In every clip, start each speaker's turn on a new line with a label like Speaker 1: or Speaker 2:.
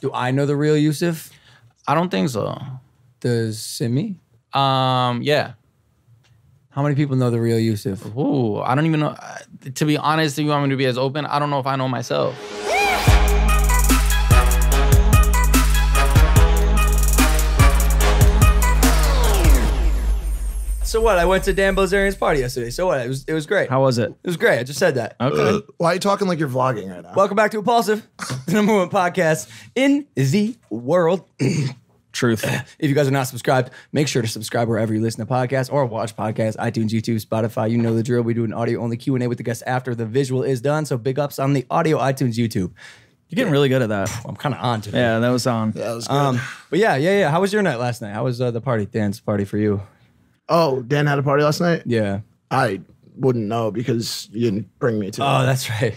Speaker 1: Do I know the real Yusuf?
Speaker 2: I don't think so.
Speaker 1: Does Simi?
Speaker 2: Yeah.
Speaker 1: How many people know the real Yusuf?
Speaker 2: Ooh, I don't even know. To be honest, if you want me to be as open, I don't know if I know myself.
Speaker 1: So what? I went to Dan Bilzerian's party yesterday. So what? It was great.
Speaker 3: How was it?
Speaker 1: It was great. I just said that.
Speaker 3: Okay.
Speaker 4: Why are you talking like you're vlogging right now?
Speaker 1: Welcome back to Impaulsive, the number one podcast in the world.
Speaker 3: Truth.
Speaker 1: If you guys are not subscribed, make sure to subscribe wherever you listen to podcasts or watch podcasts, iTunes, YouTube, Spotify. You know the drill. We do an audio-only Q&A with the guests after the visual is done. So big ups on the audio, iTunes, YouTube.
Speaker 3: You're getting really good at that.
Speaker 1: I'm kind of on today.
Speaker 3: Yeah, that was on.
Speaker 4: Yeah, that was good.
Speaker 1: But yeah. How was your night last night? How was the party, Dan's party for you?
Speaker 4: Oh, Dan had a party last night?
Speaker 1: Yeah.
Speaker 4: I wouldn't know because you didn't bring me to
Speaker 1: Oh,
Speaker 4: it.
Speaker 1: that's right.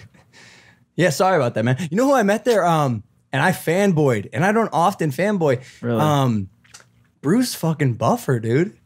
Speaker 1: Yeah, sorry about that, man. You know who I met there? And I fanboyed, and I don't often fanboy.
Speaker 3: Really?
Speaker 1: Bruce fucking Buffer, dude.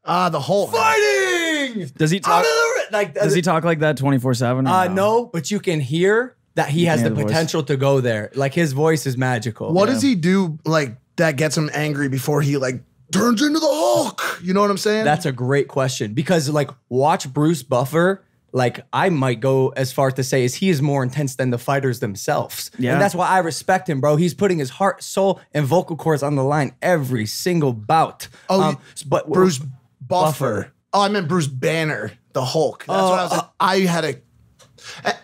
Speaker 4: The whole
Speaker 1: Fighting!
Speaker 3: Does he talk?
Speaker 1: Like,
Speaker 3: Does he talk like that 24/7?
Speaker 1: No, but you can hear that he has
Speaker 3: hear
Speaker 1: the
Speaker 3: the voice.
Speaker 1: potential to go there. Like his voice is magical.
Speaker 4: What does he do like that gets him angry before he like turns into the Hulk? You know what I'm saying?
Speaker 1: That's a great question because like watch Bruce Buffer. Like I might go as far to say is he is more intense than the fighters themselves.
Speaker 3: Yeah.
Speaker 1: And that's why I respect him, bro. He's putting his heart, soul, and vocal cords on the line every single bout. But
Speaker 4: Bruce Buffer. Oh, I meant Bruce Banner, the Hulk. That's what I was like. I had a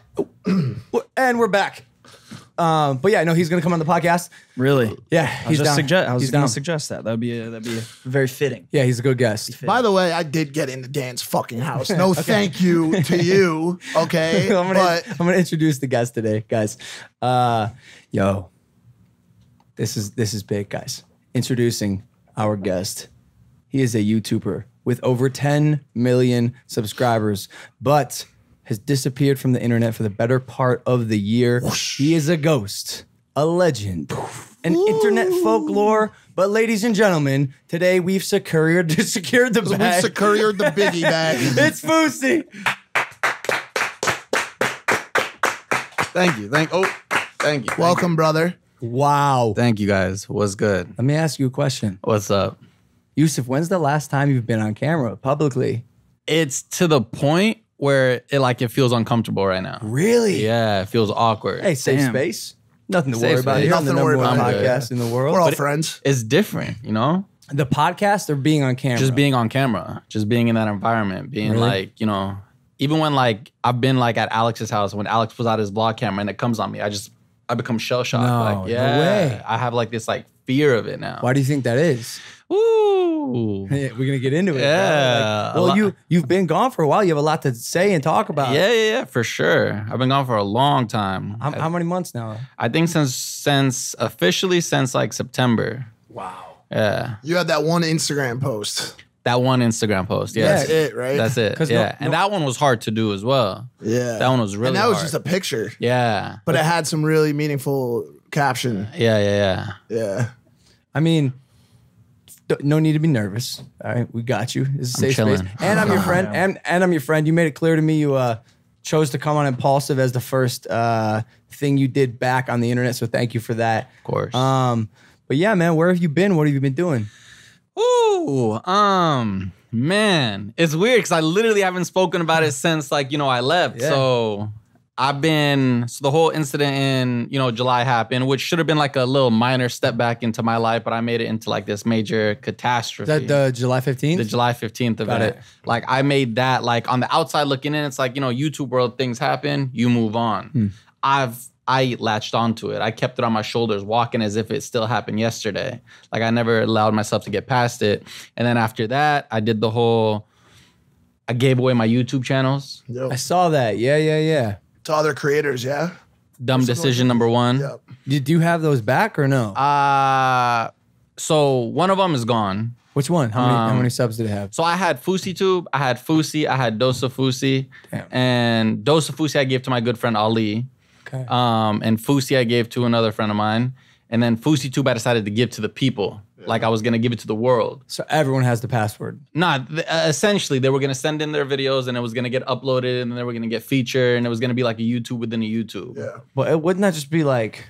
Speaker 1: And we're back. But yeah, no, he's gonna come on the podcast.
Speaker 3: Really?
Speaker 1: Yeah,
Speaker 3: I was
Speaker 1: he's down.
Speaker 3: I was
Speaker 1: He's
Speaker 3: going
Speaker 1: down.
Speaker 3: to suggest that. That'd be very fitting.
Speaker 1: Yeah, he's a good guest.
Speaker 4: By the way, I did get into Dan's fucking house. No thank you to you, okay?
Speaker 1: I'm gonna introduce the guest today, guys. Yo, this is big, guys. Introducing our guest. He is a YouTuber with over 10 million subscribers, but has disappeared from the internet for the better part of the year. He is a ghost, a legend, an internet folklore. But ladies and gentlemen, today we've secured the
Speaker 4: We've
Speaker 1: bag.
Speaker 4: secured the biggie bag.
Speaker 1: It's Fousey.
Speaker 2: Thank you. Thank you.
Speaker 4: Welcome, brother.
Speaker 1: Wow.
Speaker 2: Thank you guys. What's good?
Speaker 1: Let me ask you a question.
Speaker 2: What's up?
Speaker 1: Yusuf, when's the last time you've been on camera publicly?
Speaker 2: It's to the point where it feels uncomfortable right now.
Speaker 1: Really?
Speaker 2: Yeah, it feels awkward.
Speaker 1: Hey, safe
Speaker 3: Damn.
Speaker 1: space. Nothing to
Speaker 2: Safe
Speaker 1: worry about
Speaker 2: space.
Speaker 1: here on the
Speaker 4: Nothing to
Speaker 1: number
Speaker 4: worry
Speaker 1: one
Speaker 4: about.
Speaker 1: podcast in the world.
Speaker 4: We're all friends.
Speaker 2: It's different, you know?
Speaker 1: The podcast or being on camera?
Speaker 2: Just being on camera, just being in that environment, being
Speaker 1: Really?
Speaker 2: like, you know, even when like I've been like at Alex's house when Alex pulls out his vlog camera and it comes on me, I become shell shocked.
Speaker 1: No,
Speaker 2: like,
Speaker 1: no
Speaker 2: yeah,
Speaker 1: way.
Speaker 2: I have like this like fear of it now.
Speaker 1: Why do you think that is?
Speaker 2: Ooh.
Speaker 1: Yeah, we're gonna get into it.
Speaker 2: Yeah,
Speaker 1: bro.
Speaker 2: a
Speaker 1: Like,
Speaker 2: lot.
Speaker 1: you've been gone for a while. You have a lot to say and talk about.
Speaker 2: Yeah, for sure. I've been gone for a long time.
Speaker 1: How many months now?
Speaker 2: I think since officially since like September.
Speaker 1: Wow.
Speaker 2: Yeah.
Speaker 4: You had that one Instagram post.
Speaker 2: That one Instagram post. Yeah.
Speaker 4: That's it, right?
Speaker 2: That's it.
Speaker 1: 'Cause
Speaker 2: Yeah. And that one was hard to do as well.
Speaker 4: Yeah.
Speaker 2: That one was really
Speaker 4: And that was
Speaker 2: hard.
Speaker 4: just a picture.
Speaker 2: Yeah.
Speaker 4: But it had some really meaningful caption.
Speaker 2: Yeah.
Speaker 4: Yeah.
Speaker 1: I mean, no need to be nervous. All right, we got you. This is a safe space.
Speaker 2: chilling.
Speaker 1: And I'm your friend. And I'm your friend. You made it clear to me you chose to come on Impaulsive as the first thing you did back on the internet. So thank you for that.
Speaker 2: Of course.
Speaker 1: But yeah, man, where have you been? What have you been doing?
Speaker 2: Ooh, man, it's weird because I literally haven't spoken about it since like, you know, I left.
Speaker 1: Yeah.
Speaker 2: So the whole incident in, you know, July happened, which should have been like a little minor step back into my life, but I made it into like this major catastrophe.
Speaker 1: Is that the July 15th?
Speaker 2: The July 15th event.
Speaker 1: it.
Speaker 2: Like I made that like on the outside looking in, it's like, you know, YouTube world, things happen, you move on. I latched onto it. I kept it on my shoulders, walking as if it still happened yesterday. Like I never allowed myself to get past it. And then after that, I did I gave away my YouTube channels.
Speaker 4: Yep.
Speaker 1: I saw that. Yeah.
Speaker 4: To other creators, yeah?
Speaker 2: Dumb decision number one.
Speaker 4: Yep.
Speaker 1: Did you have those back or no?
Speaker 2: So one of them is gone.
Speaker 1: Which one? How many subs did it have?
Speaker 2: So I had Fousey'S, I had Fousey, I had Dose of Fousey.
Speaker 1: Damn.
Speaker 2: And Dose of Fousey I gave to my good friend Ali.
Speaker 1: Okay.
Speaker 2: And Fousey I gave to another friend of mine. And then Fousey'S I decided to give to the people. Like I was gonna give it to the world.
Speaker 1: So everyone has the password.
Speaker 2: Essentially they were gonna send in their videos and it was gonna get uploaded and then they were gonna get featured and it was gonna be like a YouTube within a YouTube.
Speaker 4: Yeah.
Speaker 1: But wouldn't that just be like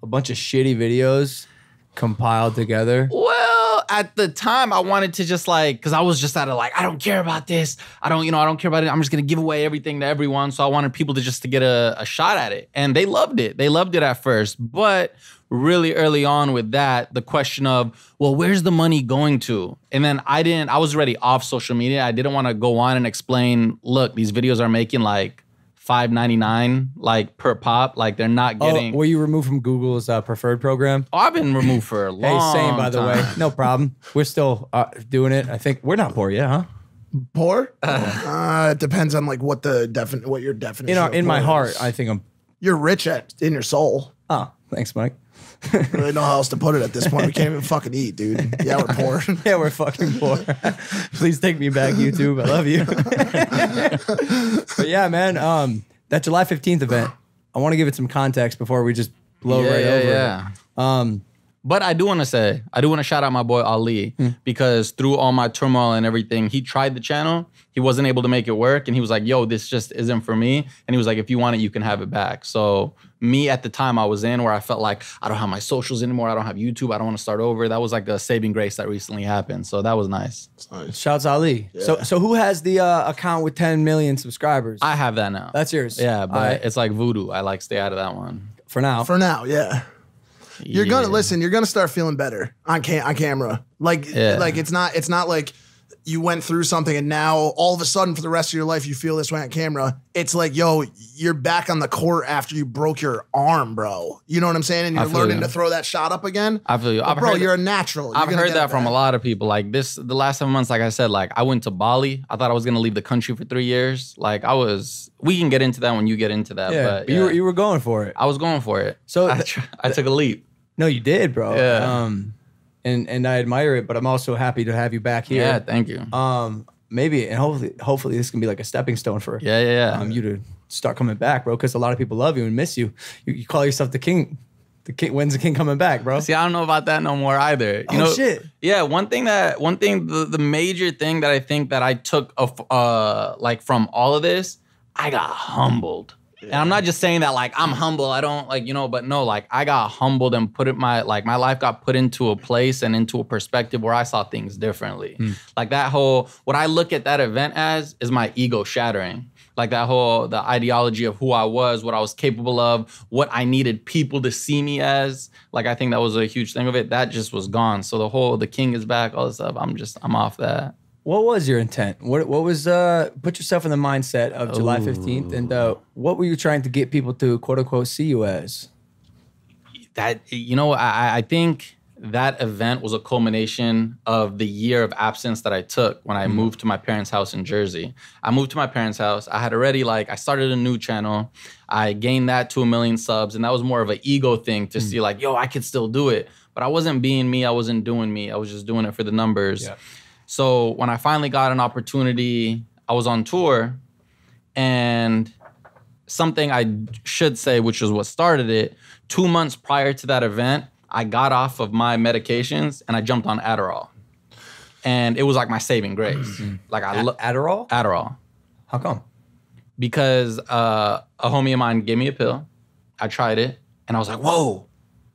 Speaker 1: a bunch of shitty videos compiled together?
Speaker 2: Well, at the time, I wanted to just like, because I was just out of like, I don't care about this. I don't care about it. I'm just gonna give away everything to everyone. So I wanted people to get a shot at it, and they loved it. They loved it at first, but really early on with that, the question of, well, where's the money going to? And then I was already off social media. I didn't want to go on and explain, look, these videos are making like $5.99 like per pop. Like they're not getting.
Speaker 1: Were you removed from Google's preferred program?
Speaker 2: Oh, I've been removed for a long
Speaker 1: Hey, same by the
Speaker 2: time.
Speaker 1: way. No problem. We're still doing it. I think we're not poor yet, huh?
Speaker 4: Poor? It depends on like what your definition.
Speaker 1: In my
Speaker 4: poor
Speaker 1: heart,
Speaker 4: is.
Speaker 1: I think I'm.
Speaker 4: You're rich in your soul.
Speaker 1: Oh, thanks, Mike.
Speaker 4: I don't really know how else to put it at this point. We can't even fucking eat, dude. Yeah, we're poor.
Speaker 1: Yeah, we're fucking poor. Please take me back, YouTube. I love you. But yeah, man, that July 15th event, I want to give it some context before we just blow over it.
Speaker 2: But I do want to shout out my boy Ali because through all my turmoil and everything, he tried the channel. He wasn't able to make it work. And he was like, yo, this just isn't for me. And he was like, if you want it, you can have it back. So me at the time I was in where I felt like I don't have my socials anymore. I don't have YouTube. I don't want to start over. That was like a saving grace that recently happened. So that was nice.
Speaker 1: Shouts Ali. Yeah. So who has the account with 10 million subscribers?
Speaker 2: I have that now.
Speaker 1: That's yours.
Speaker 2: Yeah, but it's like voodoo. I like stay out of that one.
Speaker 1: For now.
Speaker 4: For now, yeah. You're gonna start feeling better on camera. Like it's not like you went through something and now all of a sudden for the rest of your life you feel this way on camera. It's like, yo, you're back on the court after you broke your arm, bro. You know what I'm saying? And you're learning to throw that shot up again.
Speaker 2: I feel you.
Speaker 4: Bro, you're a natural.
Speaker 2: I've heard that from a lot of people. Like the last 7 months, like I said, like I went to Bali. I thought I was gonna leave the country for 3 years. Like we can get into that when you get into that.
Speaker 1: Yeah,
Speaker 2: but
Speaker 1: you were going for it.
Speaker 2: I was going for it.
Speaker 1: So
Speaker 2: I took a leap.
Speaker 1: No, you did, bro.
Speaker 2: Yeah.
Speaker 1: And I admire it, but I'm also happy to have you back here.
Speaker 2: Yeah, thank you.
Speaker 1: Maybe and hopefully this can be like a stepping stone for you to start coming back, bro. Because a lot of people love you and miss you. You call yourself the king. When's the king coming back, bro?
Speaker 2: See, I don't know about that no more either. You know,
Speaker 1: shit.
Speaker 2: Yeah, the major thing that I think that I took like from all of this, I got humbled. And I'm not just saying that like I'm humble. I don't but no, like I got humbled and my life got put into a place and into a perspective where I saw things differently. Like what I look at that event as is my ego shattering. Like the ideology of who I was, what I was capable of, what I needed people to see me as. Like I think that was a huge thing of it. That just was gone. So the king is back, all this stuff. I'm off that.
Speaker 1: What was your intent? What was put yourself in the mindset of July 15th, and what were you trying to get people to quote unquote see you as?
Speaker 2: That I think that event was a culmination of the year of absence that I took when I moved to my parents' house in Jersey. I moved to my parents' house. I had already I started a new channel. I gained that to 1 million subs, and that was more of an ego thing to see like, yo, I could still do it. But I wasn't being me. I wasn't doing me. I was just doing it for the numbers. Yeah. So when I finally got an opportunity, I was on tour, and something I should say, which is what started it, 2 months prior to that event, I got off of my medications and I jumped on Adderall. And it was like my saving grace. Like
Speaker 1: Adderall?
Speaker 2: Adderall.
Speaker 1: How come?
Speaker 2: Because a homie of mine gave me a pill. I tried it and I was like, whoa.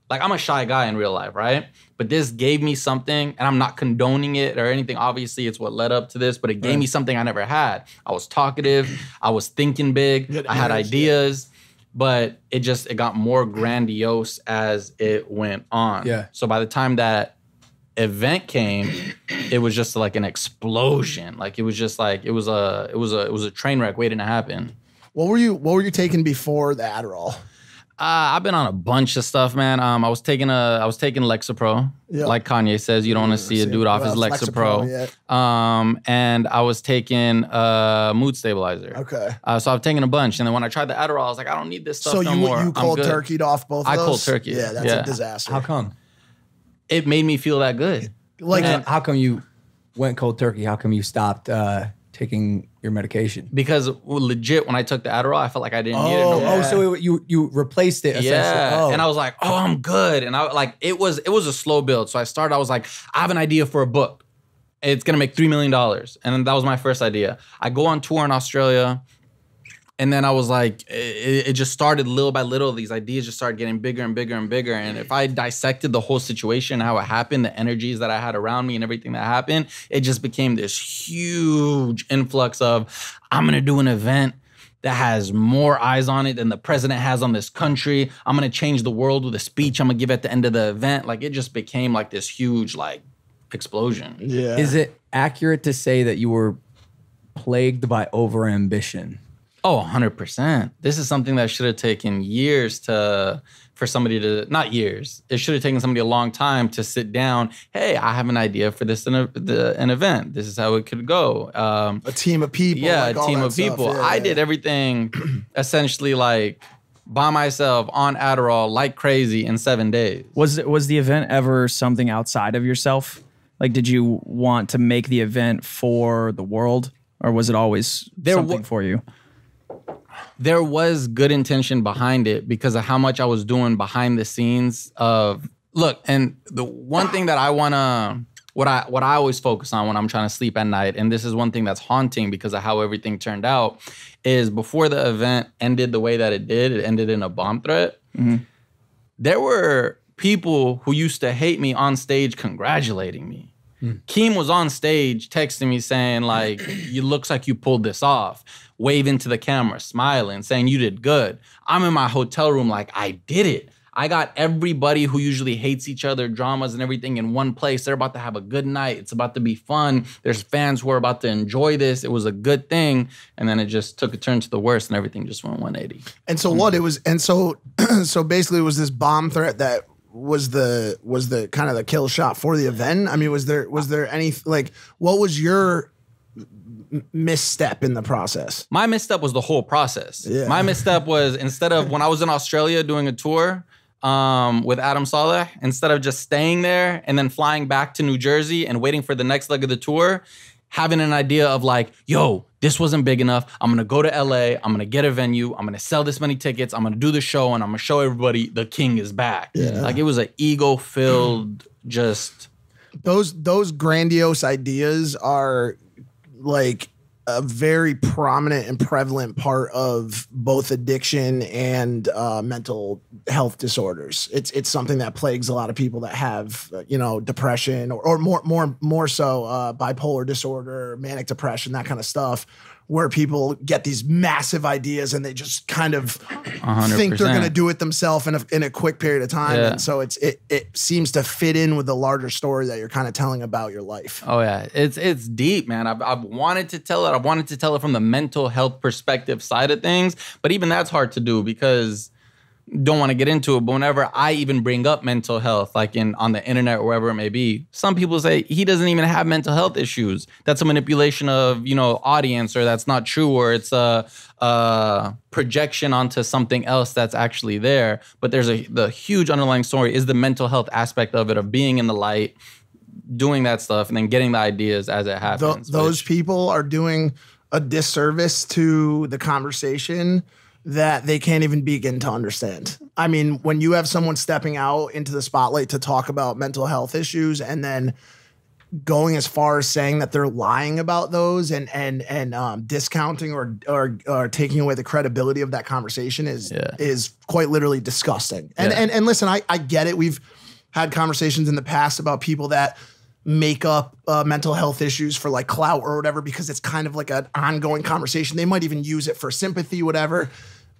Speaker 2: Like I'm a shy guy in real life, right? But this gave me something, and I'm not condoning it or anything. Obviously, it's what led up to this, but it gave me something I never had. I was talkative. I was thinking big. I had ideas, but it got more grandiose as it went on.
Speaker 1: Yeah.
Speaker 2: So by the time that event came, it was just like an explosion. Like it was just like it was a train wreck waiting to happen.
Speaker 4: What were you taking before the Adderall?
Speaker 2: I've been on a bunch of stuff, man. I was taking Lexapro, like Kanye says. You don't want to see a dude off his Lexapro. And I was taking mood stabilizer.
Speaker 4: Okay.
Speaker 2: So I've taken a bunch, and then when I tried the Adderall, I was like, I don't need this stuff no more.
Speaker 4: So you cold turkeyed off both of those?
Speaker 2: I cold turkey.
Speaker 4: Yeah, that's a disaster.
Speaker 1: How come?
Speaker 2: It made me feel that good.
Speaker 1: How come you went cold turkey? How come you stopped taking your medication?
Speaker 2: Because legit, when I took the Adderall, I felt like I didn't need it no more.
Speaker 1: So you replaced it essentially.
Speaker 2: Yeah. And I was like, I'm good. And it was a slow build. So I was like, I have an idea for a book. It's gonna make $3 million. And then that was my first idea. I go on tour in Australia. And then I was like, it just started little by little. These ideas just started getting bigger and bigger and bigger. And if I dissected the whole situation, how it happened, the energies that I had around me and everything that happened, it just became this huge influx of, I'm going to do an event that has more eyes on it than the president has on this country. I'm going to change the world with a speech I'm going to give at the end of the event. Like, it just became like this huge, like, explosion.
Speaker 4: Yeah.
Speaker 1: Is it accurate to say that you were plagued by overambition?
Speaker 2: Oh, 100%. This is something that should have taken years for somebody to, not years, it should have taken somebody a long time to sit down. Hey, I have an idea for this an event. This is how it could go.
Speaker 4: A team of people.
Speaker 2: Yeah,
Speaker 4: like
Speaker 2: a team of people.
Speaker 4: Yeah,
Speaker 2: I did everything essentially like by myself on Adderall like crazy in 7 days.
Speaker 3: Was the event ever something outside of yourself? Like, did you want to make the event for the world, or was it always something for you?
Speaker 2: There was good intention behind it because of how much I was doing behind the scenes of, look, and the one thing that I want to, what I always focus on when I'm trying to sleep at night, and this is one thing that's haunting because of how everything turned out, is before the event ended the way that it did, it ended in a bomb threat. Mm-hmm. There were people who used to hate me on stage congratulating me. Keem was on stage texting me saying, like, "You looks like you pulled this off," waving to the camera, smiling, saying you did good. I'm in my hotel room like, I did it. I got everybody who usually hates each other, dramas and everything in one place. They're about to have a good night. It's about to be fun. There's fans who are about to enjoy this. It was a good thing. And then it just took a turn to the worst and everything just went 180.
Speaker 4: And so what it was, and so basically it was this bomb threat that was the kind of the kill shot for the event. I mean, was there any, like, what was your misstep in the process?
Speaker 2: My misstep was the whole process.
Speaker 4: Yeah.
Speaker 2: My misstep was, instead of when I was in Australia doing a tour with Adam Saleh, instead of just staying there and then flying back to New Jersey and waiting for the next leg of the tour, having an idea of like, yo, this wasn't big enough. I'm going to go to LA. I'm going to get a venue. I'm going to sell this many tickets. I'm going to do the show and I'm going to show everybody the king is back.
Speaker 4: Yeah.
Speaker 2: Like, it was an ego-filled just...
Speaker 4: Those grandiose ideas are like a very prominent and prevalent part of both addiction and mental health disorders. It's something that plagues a lot of people that have, depression or more so bipolar disorder, manic depression, that kind of stuff, where people get these massive ideas and they just kind of
Speaker 2: 100%.
Speaker 4: think they're going to do it themselves in a quick period of time.
Speaker 2: Yeah.
Speaker 4: And so it seems to fit in with the larger story that you're kind of telling about your life.
Speaker 2: Oh yeah, it's deep, man. I've wanted to tell it. I wanted to tell it from the mental health perspective side of things, but even that's hard to do because don't want to get into it. But whenever I even bring up mental health, like on the internet or wherever it may be, some people say he doesn't even have mental health issues. That's a manipulation of audience, or that's not true, or it's a projection onto something else that's actually there. But there's the huge underlying story is the mental health aspect of it, of being in the light, doing that stuff, and then getting the ideas as it happens.
Speaker 4: Those people are doing a disservice to the conversation that they can't even begin to understand. I mean, when you have someone stepping out into the spotlight to talk about mental health issues and then going as far as saying that they're lying about those and discounting or taking away the credibility of that conversation is quite literally disgusting. And listen, I get it. We've had conversations in the past about people that make up mental health issues for like clout or whatever, because it's kind of like an ongoing conversation. They might even use it for sympathy, whatever.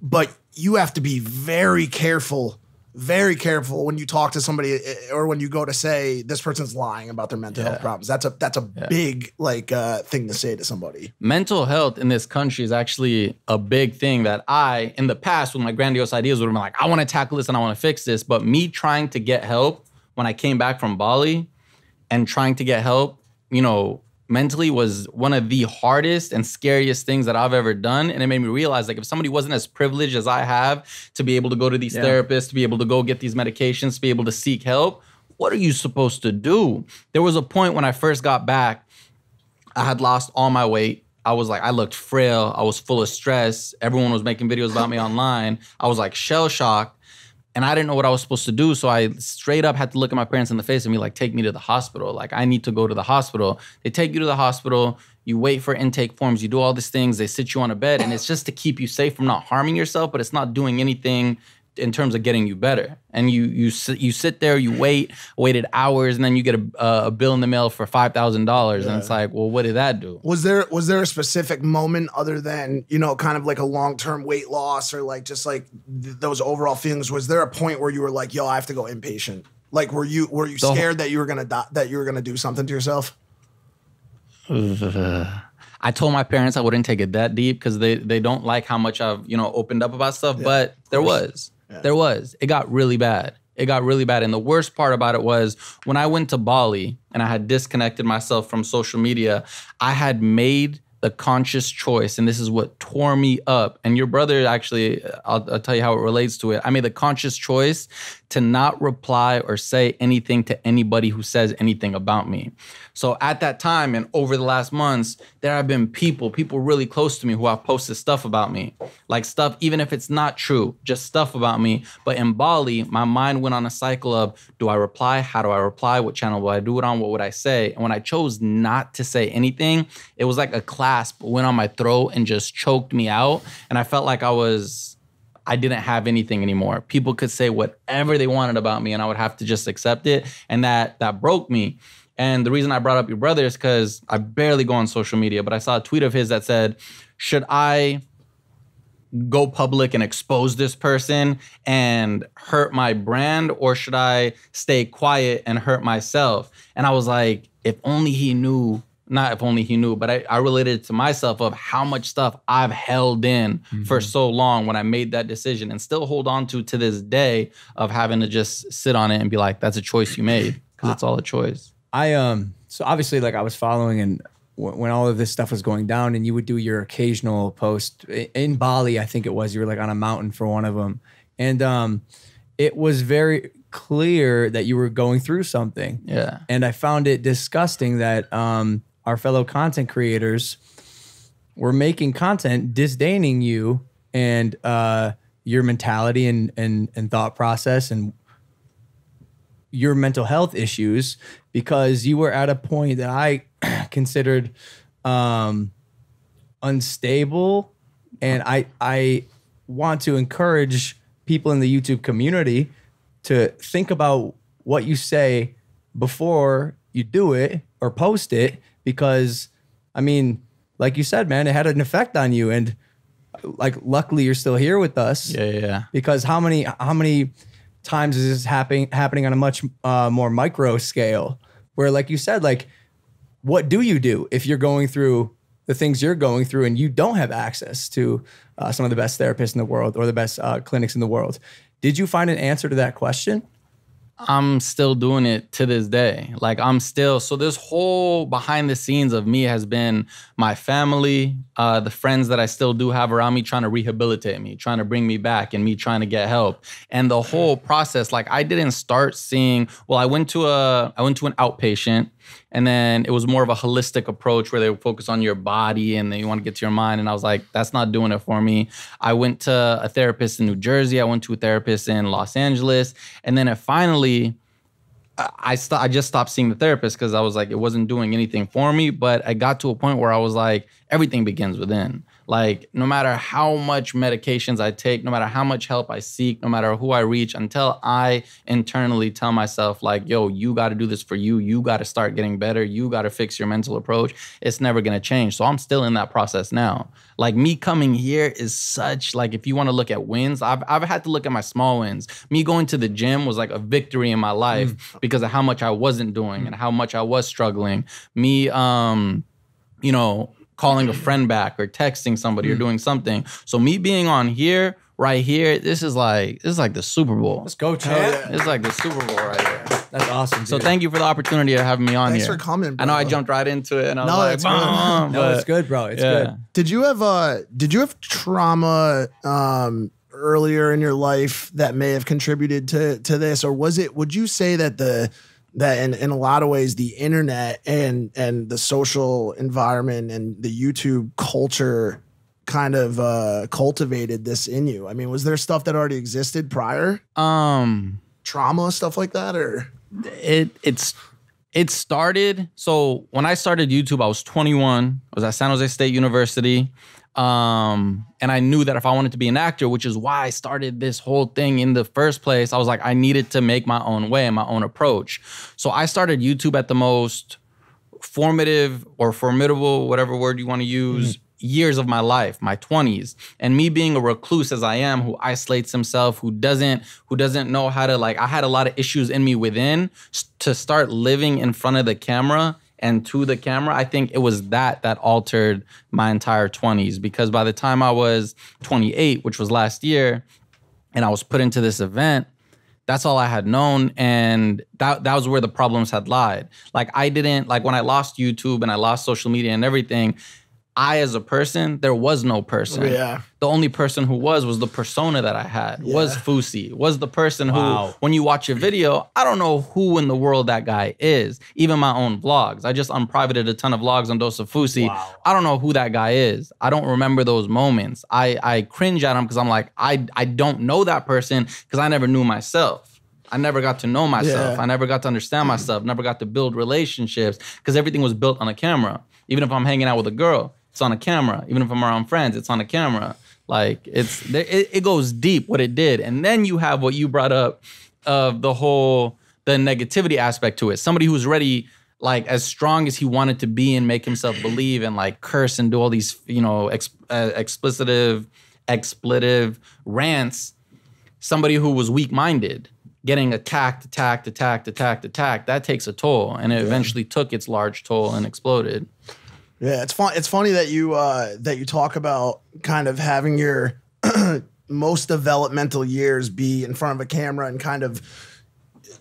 Speaker 4: But you have to be very careful when you talk to somebody or when you go to say this person's lying about their mental health problems. That's a big thing to say to somebody.
Speaker 2: Mental health in this country is actually a big thing that I, in the past, with my grandiose ideas, would have been like, I want to tackle this and I want to fix this. But me trying to get help when I came back from Bali and trying to get help, mentally was one of the hardest and scariest things that I've ever done. And it made me realize, like, if somebody wasn't as privileged as I have to be able to go to these therapists, to be able to go get these medications, to be able to seek help, what are you supposed to do? There was a point when I first got back, I had lost all my weight. I looked frail. I was full of stress. Everyone was making videos about me online. I was like shell shocked. And I didn't know what I was supposed to do. So I straight up had to look at my parents in the face and be like, take me to the hospital. Like, I need to go to the hospital. They take you to the hospital. You wait for intake forms. You do all these things. They sit you on a bed. And it's just to keep you safe from not harming yourself, but it's not doing anything in terms of getting you better. And you sit there, you waited hours, and then you get a bill in the mail for $5,000. And it's like, well, what did that do?
Speaker 4: Was there a specific moment other than, you know, kind of like a long-term weight loss or like just like those overall feelings? Was there a point where you were like, yo, I have to go inpatient? Like, were you scared that you were gonna die, that you were gonna do something to yourself?
Speaker 2: I told my parents I wouldn't take it that deep because they don't like how much I've, you know, opened up about stuff. But there was. It got really bad. And the worst part about it was when I went to Bali and I had disconnected myself from social media, I had made the conscious choice, and this is what tore me up. And your brother actually, I'll tell you how it relates to it. I made the conscious choice to not reply or say anything to anybody who says anything about me. So at that time and over the last months, there have been people really close to me who have posted stuff about me. Like stuff, even if it's not true, just stuff about me. But in Bali, my mind went on a cycle of, do I reply? How do I reply? What channel will I do it on? What would I say? And when I chose not to say anything, it was like a clasp went on my throat and just choked me out. And I felt like I didn't have anything anymore. People could say whatever they wanted about me and I would have to just accept it. And that broke me. And the reason I brought up your brother is because I barely go on social media, but I saw a tweet of his that said, should I go public and expose this person and hurt my brand, or should I stay quiet and hurt myself? And I was like, if only he knew. Not if only he knew, but I related to myself of how much stuff I've held in for so long when I made that decision and still hold on to this day of having to just sit on it and be like, that's a choice you made, because it's all a choice.
Speaker 1: So obviously, like, I was following, and when all of this stuff was going down, and you would do your occasional post in Bali, I think it was, you were like on a mountain for one of them. And it was very clear that you were going through something.
Speaker 2: Yeah.
Speaker 1: And I found it disgusting that our fellow content creators were making content disdaining you and your mentality and thought process and your mental health issues, because you were at a point that I considered unstable. And I want to encourage people in the YouTube community to think about what you say before you do it or post it, because, I mean, like you said, man, it had an effect on you. And like, luckily you're still here with us.
Speaker 2: Yeah.
Speaker 1: Because how many times is this happening on a much more micro scale, where, like you said, like, what do you do if you're going through the things you're going through and you don't have access to some of the best therapists in the world or the best clinics in the world? Did you find an answer to that question?
Speaker 2: I'm still doing it to this day. Like, so this whole behind the scenes of me has been my family, the friends that I still do have around me trying to rehabilitate me, trying to bring me back, and me trying to get help. And the whole process, like, I didn't start seeing, well, I went to an outpatient, and then it was more of a holistic approach where they would focus on your body and then you want to get to your mind. And I was like, that's not doing it for me. I went to a therapist in New Jersey. I went to a therapist in Los Angeles. And then finally, I just stopped seeing the therapist because I was like, it wasn't doing anything for me. But I got to a point where I was like, everything begins within. Like, no matter how much medications I take, no matter how much help I seek, no matter who I reach, until I internally tell myself, like, yo, you got to do this for you. You got to start getting better. You got to fix your mental approach. It's never going to change. So I'm still in that process now. Like, me coming here is such, like, if you want to look at wins, I've had to look at my small wins. Me going to the gym was like a victory in my life because of how much I wasn't doing and how much I was struggling. Me, calling a friend back or texting somebody or doing something. So me being on here, right here, this is like the Super Bowl.
Speaker 1: Let's go, champ.
Speaker 2: It's like the Super Bowl right here.
Speaker 1: That's awesome, dude.
Speaker 2: So thank you for the opportunity of having me on
Speaker 4: Thanks
Speaker 2: here.
Speaker 4: for coming, bro.
Speaker 2: I know I jumped right into it and I was like,
Speaker 4: it's good.
Speaker 1: No, it's good, bro. It's good.
Speaker 4: Did you have trauma earlier in your life that may have contributed to this? Or would you say that in a lot of ways, the internet and the social environment and the YouTube culture kind of cultivated this in you? I mean, was there stuff that already existed prior? Trauma, stuff like that, or
Speaker 2: it started. So when I started YouTube, I was 21. I was at San Jose State University. And I knew that if I wanted to be an actor, which is why I started this whole thing in the first place, I was like, I needed to make my own way and my own approach. So I started YouTube at the most formative or formidable, whatever word you want to use, years of my life, my 20s. And me being a recluse as I am, who isolates himself, who doesn't know how to, like, I had a lot of issues in me within to start living in front of the camera and to the camera. I think it was that altered my entire 20s, because by the time I was 28, which was last year, and I was put into this event, that's all I had known, and that was where the problems had lied. Like, I didn't, like, when I lost YouTube and I lost social media and everything, I, as a person, there was no person.
Speaker 4: Yeah.
Speaker 2: The only person who was the persona that I had, was Fousey, was the person who, when you watch a video, I don't know who in the world that guy is. Even my own vlogs. I just unprivated a ton of vlogs on Dose of Fousey. Wow. I don't know who that guy is. I don't remember those moments. I cringe at him because I'm like, I don't know that person because I never knew myself. I never got to know myself. I never got to understand myself, never got to build relationships because everything was built on a camera. Even if I'm hanging out with a girl, it's on a camera. Even if I'm around friends, it's on a camera. Like, it goes deep what it did. And then you have what you brought up of the negativity aspect to it. Somebody who's ready, like, as strong as he wanted to be and make himself believe and, like, curse and do all these, you know, expletive rants. Somebody who was weak-minded, getting attacked, that takes a toll. And it eventually took its large toll and exploded.
Speaker 4: Yeah, it's fun. It's funny that you talk about kind of having your most developmental years be in front of a camera, and kind of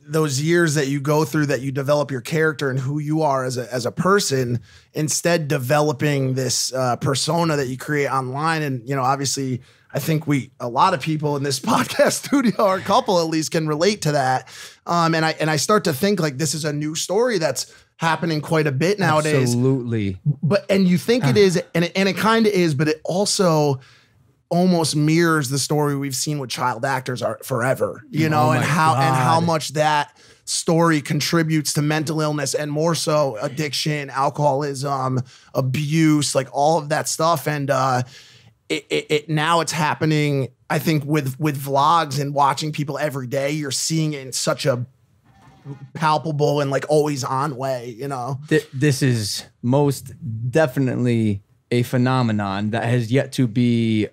Speaker 4: those years that you go through that you develop your character and who you are as a person, instead developing this persona that you create online. And, you know, obviously, I think a lot of people in this podcast studio, or a couple at least, can relate to that. And I start to think, like, this is a new story that's happening quite a bit nowadays.
Speaker 1: Absolutely.
Speaker 4: And you think it is, and it kind of is, but it also almost mirrors the story we've seen with child actors forever, you know, and how much that story contributes to mental illness, and more so addiction, alcoholism, abuse, like all of that stuff. And it now it's happening, I think, with vlogs and watching people every day. You're seeing it in such a palpable and, like, always on way, you know.
Speaker 1: This is most definitely a phenomenon that has yet to be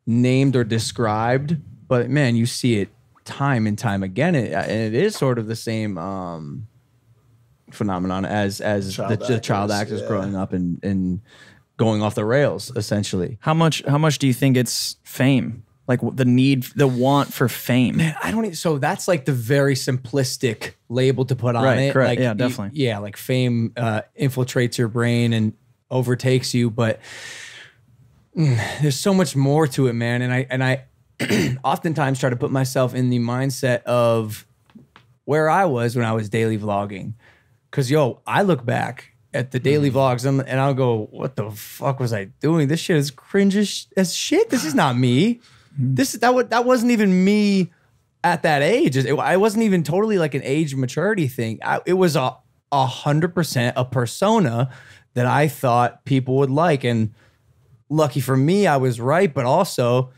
Speaker 1: named or described, but man, you see it time and time again, and it is sort of the same phenomenon as the child actors growing up and going off the rails, essentially.
Speaker 3: How much do you think it's fame? Like, the want for fame.
Speaker 1: Man, I don't even, so that's like the very simplistic label to put on it.
Speaker 3: Correct.
Speaker 1: Like,
Speaker 3: yeah, definitely.
Speaker 1: Like fame infiltrates your brain and overtakes you, but there's so much more to it, man. And I oftentimes try to put myself in the mindset of where I was when I was daily vlogging. Cause I look back at the daily vlogs and I'll go, what the fuck was I doing? This shit is cringe as shit. This is not me. That wasn't even me at that age. I wasn't even totally like an age maturity thing. It was 100% a persona that I thought people would like. And lucky for me, I was right. But also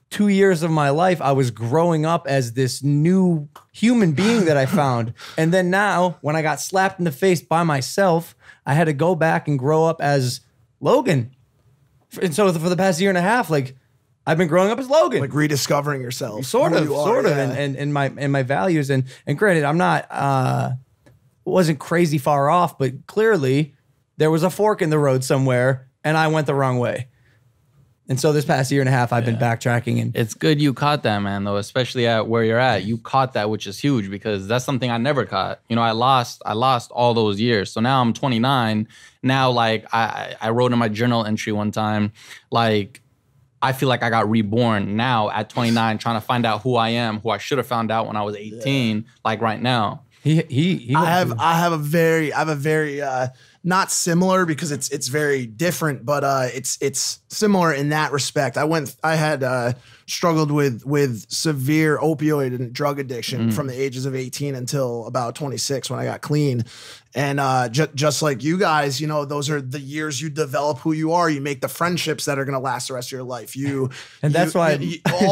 Speaker 1: 2 years of my life, I was growing up as this new human being that I found. And then now, when I got slapped in the face by myself, I had to go back and grow up as Logan. And so for the past year and a half, like, I've been growing up as Logan,
Speaker 4: like rediscovering yourself,
Speaker 1: sort of, and my values. And granted, I'm not wasn't crazy far off, but clearly there was a fork in the road somewhere, and I went the wrong way. And so this past year and a half, I've been backtracking. And
Speaker 2: it's good you caught that, man, though, especially at where you're at. You caught that, which is huge, because that's something I never caught. You know, I lost all those years. So now I'm 29. Now, like, I wrote in my journal entry one time, like, I feel like I got reborn now at 29, trying to find out who I am, who I should have found out when I was 18, like right now.
Speaker 4: I have a very not similar because it's very different, but it's similar in that respect. I had struggled with severe opioid and drug addiction from the ages of 18 until about 26 when I got clean. And just like you guys, you know, those are the years you develop who you are. You make the friendships that are going to last the rest of your life.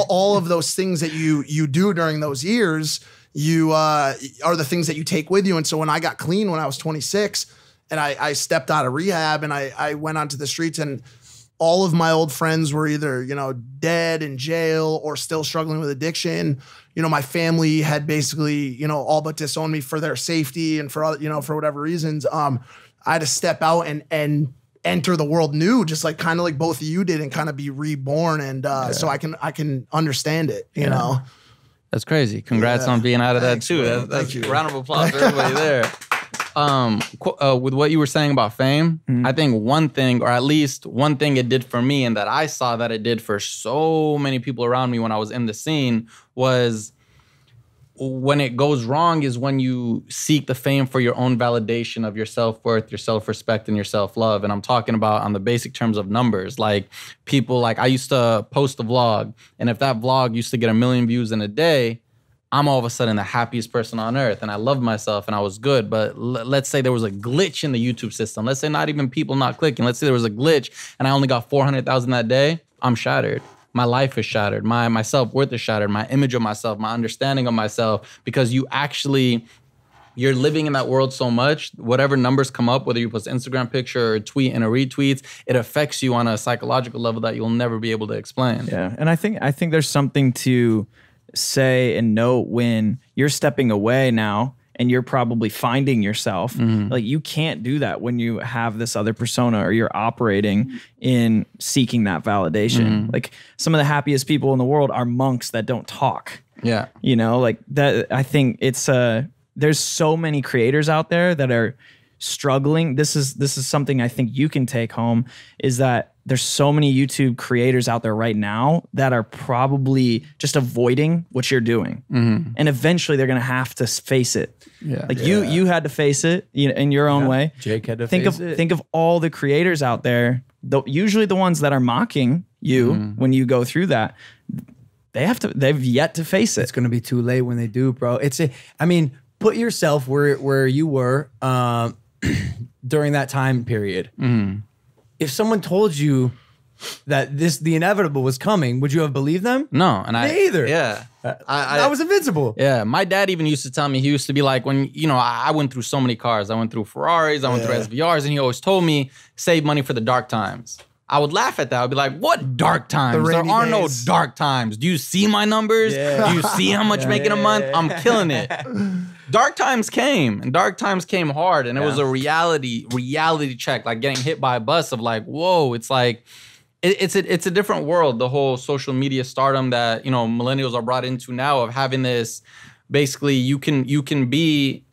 Speaker 4: All of those things that you do during those years, are the things that you take with you. And so when I got clean when I was 26 and I stepped out of rehab and I went onto the streets, and all of my old friends were either, you know, dead in jail or still struggling with addiction. You know, my family had basically, you know, all but disowned me for their safety and for, you know, for whatever reasons. I had to step out and enter the world new, just like kind of like both of you did, and kind of be reborn. And so I can understand it, you know.
Speaker 2: That's crazy. Congrats on being out of that too. That's a round of applause for everybody there. With what you were saying about fame, I think one thing, or at least one thing it did for me, and that I saw that it did for so many people around me when I was in the scene, was when it goes wrong is when you seek the fame for your own validation of your self-worth, your self-respect, and your self-love. And I'm talking about on the basic terms of numbers. Like people, like I used to post a vlog, and if that vlog used to get 1 million views in a day, I'm all of a sudden the happiest person on earth, and I loved myself and I was good. But let's say there was a glitch in the YouTube system. Let's say not even people not clicking. Let's say there was a glitch and I only got 400,000 that day. I'm shattered. My life is shattered. My self-worth is shattered. My image of myself, my understanding of myself, because you're living in that world so much. Whatever numbers come up, whether you post an Instagram picture or a tweet and a retweets, it affects you on a psychological level that you'll never be able to explain.
Speaker 3: Yeah, and I think there's something to say and note when you're stepping away now and you're probably finding yourself. Like you can't do that when you have this other persona or you're operating in seeking that validation. Like some of the happiest people in the world are monks that don't talk.
Speaker 2: Yeah.
Speaker 3: You know, like that. I think it's there's so many creators out there that are struggling. This is something I think you can take home, is that there's so many YouTube creators out there right now that are probably just avoiding what you're doing. And eventually they're going to have to face it. Yeah. Like you had to face it, you know, in your own way.
Speaker 1: Jake had to face it.
Speaker 3: Think of all the creators out there, usually the ones that are mocking you when you go through that. They've yet to face it.
Speaker 1: It's going to be too late when they do, bro. Put yourself where you were during that time period. If someone told you that the inevitable was coming, would you have believed them?
Speaker 2: No, and
Speaker 1: Me either.
Speaker 2: Yeah,
Speaker 1: I was invincible.
Speaker 2: Yeah, my dad even used to tell me, he used to be like, when, you know, I went through so many cars. I went through Ferraris, I went through SVRs, and he always told me, save money for the dark times. I would laugh at that. I'd be like, what dark times? There are no dark times. Do you see my numbers?
Speaker 1: Yeah.
Speaker 2: Do you see how much making a month? I'm killing it. Dark times came, and dark times came hard, and it was a reality check, like getting hit by a bus of like, whoa, it's like, it's a different world, the whole social media stardom that, you know, millennials are brought into now, of having this, basically you can be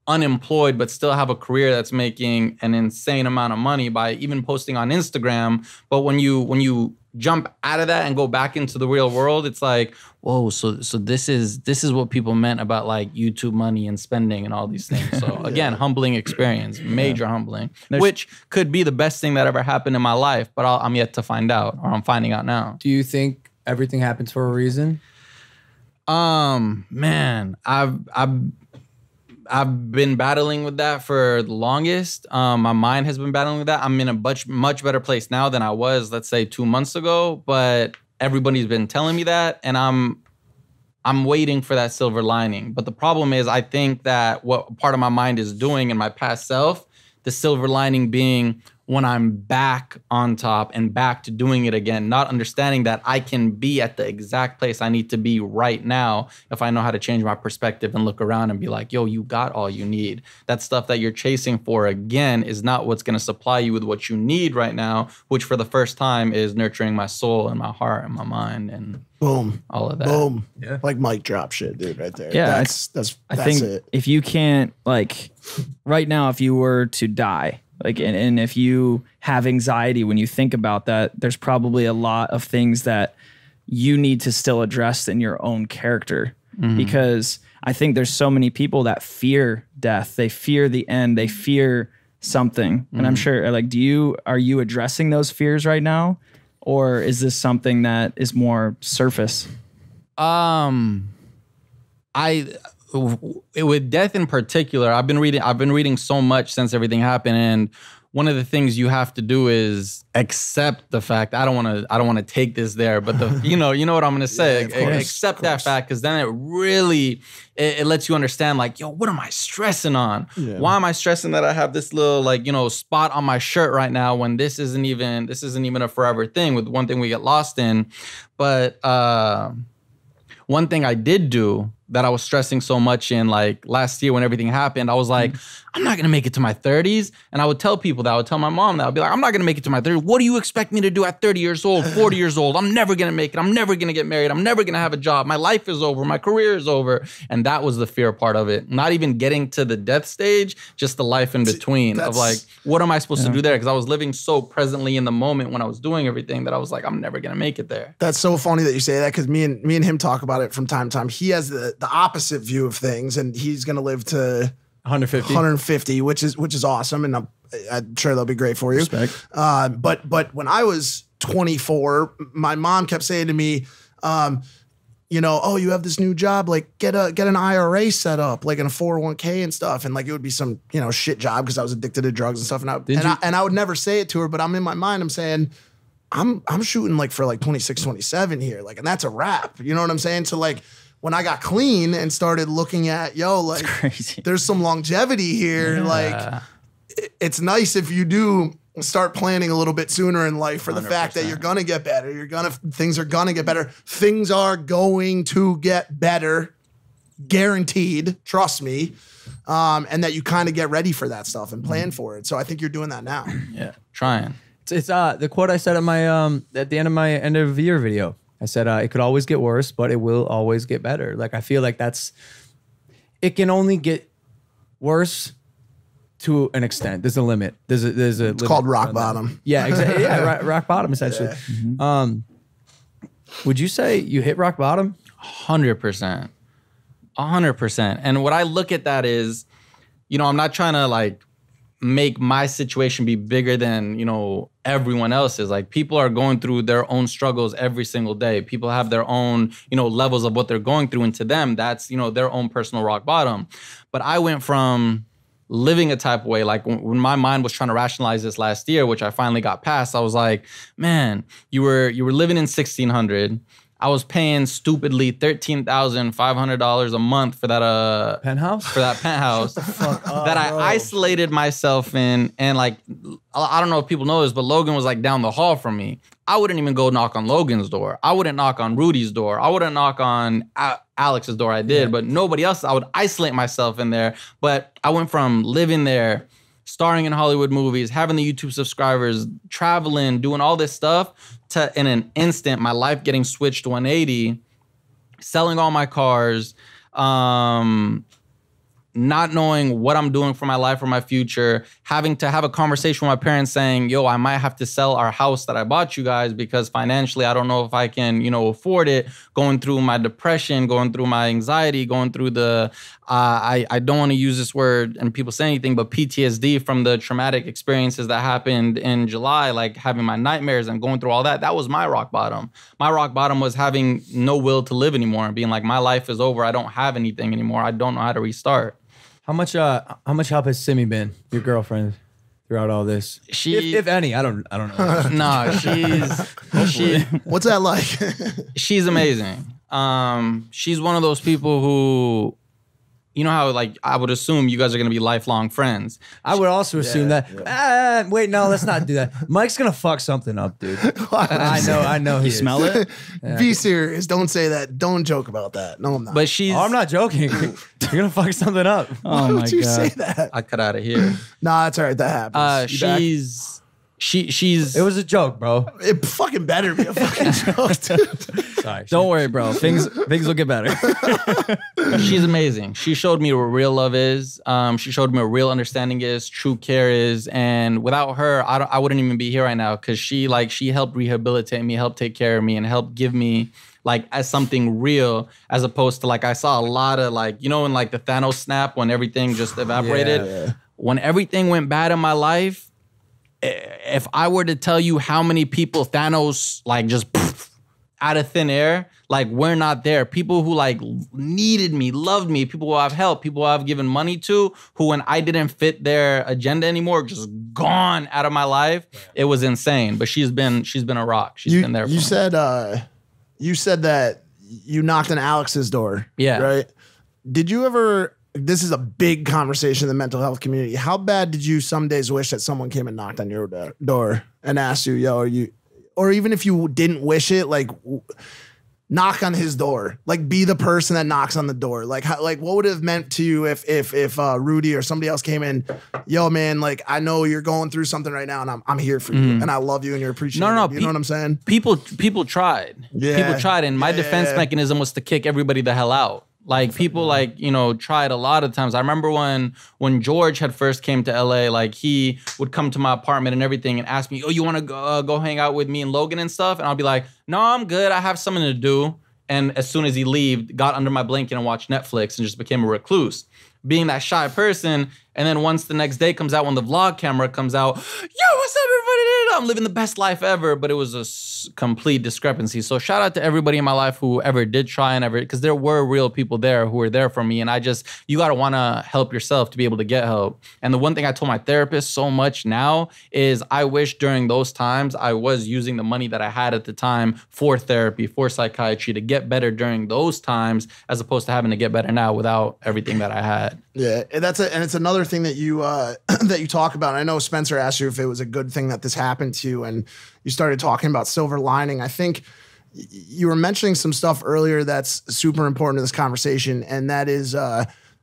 Speaker 2: unemployed but still have a career that's making an insane amount of money by even posting on Instagram. But when you jump out of that and go back into the real world, it's like, whoa, so this is what people meant about like YouTube money and spending and all these things. So again, humbling experience, major humbling, which could be the best thing that ever happened in my life, but I'm yet to find out, or I'm finding out now.
Speaker 1: Do you think everything happens for a reason?
Speaker 2: Man, I've been battling with that for the longest. My mind has been battling with that. I'm in a much better place now than I was, let's say, 2 months ago. But everybody's been telling me that, and I'm waiting for that silver lining. But the problem is, I think that what part of my mind is doing in my past self, the silver lining being when I'm back on top and back to doing it again, not understanding that I can be at the exact place I need to be right now if I know how to change my perspective and look around and be like, yo, you got all you need. That stuff that you're chasing for, again, is not what's going to supply you with what you need right now, which for the first time is nurturing my soul and my heart and my mind and
Speaker 4: boom,
Speaker 2: all of that.
Speaker 4: Boom. Yeah. Like mic drop shit, dude, right there.
Speaker 3: Yeah.
Speaker 4: That's
Speaker 3: I think
Speaker 4: it.
Speaker 3: If you can't, like, right now, if you were to die, like, and if you have anxiety when you think about that, there's probably a lot of things that you need to still address in your own character. Because I think there's so many people that fear death. They fear the end. They fear something. And I'm sure, like, are you addressing those fears right now? Or is this something that is more surface?
Speaker 2: With death in particular, I've been reading so much since everything happened, and one of the things you have to do is accept the fact. I don't want to take this there, but you know what I'm gonna say. Accept that fact, because then it really it lets you understand, like, yo, what am I stressing on? Yeah. Why am I stressing that I have this little, like, spot on my shirt right now when this isn't even a forever thing? With one thing we get lost in, but one thing I did do that I was stressing so much in, like, last year when everything happened, I was like, I'm not gonna make it to my 30s. And I would tell people that. I would tell my mom that. I would be like, I'm not gonna make it to my 30s. What do you expect me to do at 30 years old, 40 years old? I'm never gonna make it. I'm never gonna get married. I'm never gonna have a job. My life is over. My career is over. And that was the fear part of it. Not even getting to the death stage, just the life in between of, like, what am I supposed to do there? Because I was living so presently in the moment when I was doing everything that I was like, I'm never gonna make it there.
Speaker 4: That's so funny that you say that, because me and him talk about it from time to time. He has the opposite view of things, and he's gonna live to 150, which is awesome, and I'm sure they'll be great for you.
Speaker 3: Respect.
Speaker 4: But when I was 24, my mom kept saying to me, oh, you have this new job, like get an IRA set up, like in a 401k and stuff, and like it would be some shit job because I was addicted to drugs and stuff, and I would never say it to her, but I'm in my mind, I'm saying, I'm shooting like for like 26, 27 here, like, and that's a wrap. You know what I'm saying? So like, when I got clean and started looking at, there's some longevity here. Yeah. Like, it's nice if you do start planning a little bit sooner in life for 100%. The fact that you're gonna get better. Things are gonna get better. Things are going to get better, guaranteed. Trust me, and that you kind of get ready for that stuff and plan for it. So I think you're doing that now.
Speaker 2: Yeah, trying.
Speaker 1: It's the quote I said at my at the end of my end of year video. I said, it could always get worse, but it will always get better. Like, I feel like it can only get worse to an extent. There's a limit. There's a
Speaker 4: it's
Speaker 1: limit
Speaker 4: called rock bottom.
Speaker 1: Yeah, exactly. Yeah, rock bottom, essentially. Yeah. Would you say you hit rock bottom?
Speaker 2: 100%. 100%. And what I look at that is, I'm not trying to, like, make my situation be bigger than, everyone else's. Like, people are going through their own struggles every single day. People have their own, levels of what they're going through. And to them, that's, their own personal rock bottom. But I went from living a type of way, like when my mind was trying to rationalize this last year, which I finally got past, I was like, man, you were living in 1600. I was paying stupidly $13,500 a month for that
Speaker 1: penthouse.
Speaker 2: For that penthouse that I isolated myself in, and like, I don't know if people know this, but Logan was like down the hall from me. I wouldn't even go knock on Logan's door. I wouldn't knock on Rudy's door. I wouldn't knock on Alex's door. I did, but nobody else. I would isolate myself in there. But I went from living there, starring in Hollywood movies, having the YouTube subscribers, traveling, doing all this stuff, to in an instant, my life getting switched 180, selling all my cars, not knowing what I'm doing for my life or my future, having to have a conversation with my parents saying, yo, I might have to sell our house that I bought you guys because financially I don't know if I can, afford it, going through my depression, going through my anxiety, going through the, I don't want to use this word and people say anything, but PTSD from the traumatic experiences that happened in July, like having my nightmares and going through all that. That was my rock bottom. My rock bottom was having no will to live anymore and being like, my life is over. I don't have anything anymore. I don't know how to restart.
Speaker 1: How much help has Simi been, your girlfriend, throughout all this? If any, I don't know.
Speaker 2: No, she.
Speaker 4: What's that like?
Speaker 2: She's amazing. She's one of those people who, how, like, I would assume you guys are going to be lifelong friends.
Speaker 1: I would also assume that. Yeah. Wait, no, let's not do that. Mike's going to fuck something up, dude. I know.
Speaker 3: You smell it?
Speaker 4: Yeah. Be serious. Don't say that. Don't joke about that. No, I'm not.
Speaker 2: But she's...
Speaker 1: Oh, I'm not joking. You're going to fuck something up.
Speaker 4: Why would you say that?
Speaker 2: I cut out of here.
Speaker 4: Nah, that's all right. That happens.
Speaker 2: She's...
Speaker 1: It was a joke, bro.
Speaker 4: It fucking better be a fucking joke, dude.
Speaker 3: Sorry. Don't worry, bro. Things will get better.
Speaker 2: She's amazing. She showed me what real love is. She showed me what real understanding is, true care is. And without her, I wouldn't even be here right now, because she helped rehabilitate me, helped take care of me, and helped give me like as something real, as opposed to like I saw a lot of like, you know, in like the Thanos snap when everything just evaporated. When everything went bad in my life, if I were to tell you how many people Thanos like just out of thin air, like we're not there. People who like needed me, loved me, people who I've helped, people who I've given money to, who when I didn't fit their agenda anymore, just gone out of my life. It was insane. But she's been a rock. She's been there for me.
Speaker 4: You said that you knocked on Alex's door.
Speaker 2: Yeah.
Speaker 4: Right? Did you ever, this is a big conversation in the mental health community. How bad did you some days wish that someone came and knocked on your door and asked you, yo, are you, or even if you didn't wish it, like knock on his door, like be the person that knocks on the door. Like how, like what would it have meant to you if Rudy or somebody else came in, yo man, like I know you're going through something right now and I'm here for you and I love you and you're appreciated.
Speaker 2: No,
Speaker 4: you know what I'm saying?
Speaker 2: People tried.
Speaker 4: Yeah.
Speaker 2: People tried, and my defense mechanism was to kick everybody the hell out. Like people like, you know, tried a lot of times. I remember when George had first came to LA, like he would come to my apartment and everything and ask me, oh, you want to go hang out with me and Logan and stuff? And I'll be like, no, I'm good. I have something to do. And as soon as he left, got under my blanket and watched Netflix and just became a recluse. Being that shy person. And then once the next day comes out, when the vlog camera comes out, yo, what's up, everybody? I'm living the best life ever. But it was a complete discrepancy. So shout out to everybody in my life who ever did try and ever, because there were real people there who were there for me. And you got to want to help yourself to be able to get help. And the one thing I told my therapist so much now is I wish during those times I was using the money that I had at the time for therapy, for psychiatry, to get better during those times, as opposed to having to get better now without everything that I had.
Speaker 4: Yeah, and it's another thing that you that you talk about. I know Spencer asked you if it was a good thing that this happened to you, and you started talking about silver lining. I think you were mentioning some stuff earlier that's super important to this conversation, and that is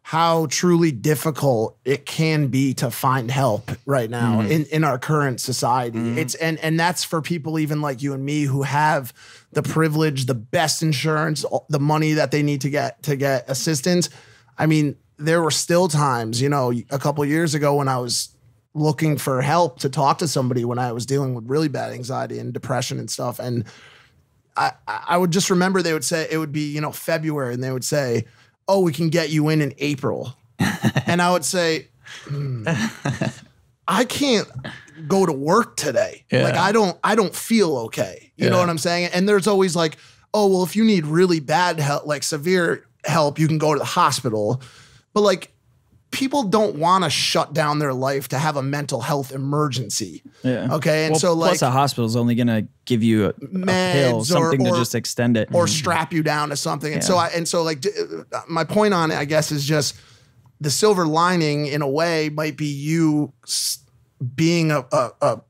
Speaker 4: how truly difficult it can be to find help right now in our current society. It's and that's for people even like you and me who have the privilege, the best insurance, the money that they need to get assistance. I mean, there were still times, you know, a couple years ago when I was looking for help to talk to somebody when I was dealing with really bad anxiety and depression and stuff. And I would just remember they would say, it would be, you know, February, and they would say, oh, we can get you in April. And I would say, I can't go to work today. Yeah. Like I don't feel okay. You know what I'm saying? And there's always like, oh, well, if you need really bad help, like severe help, you can go to the hospital. But like, people don't want to shut down their life to have a mental health emergency. Yeah. Okay. And so like,
Speaker 3: plus a hospital is only going to give you a pill, something to just extend it,
Speaker 4: or strap you down to something. And so like my point on it, I guess, is just the silver lining in a way might be you being a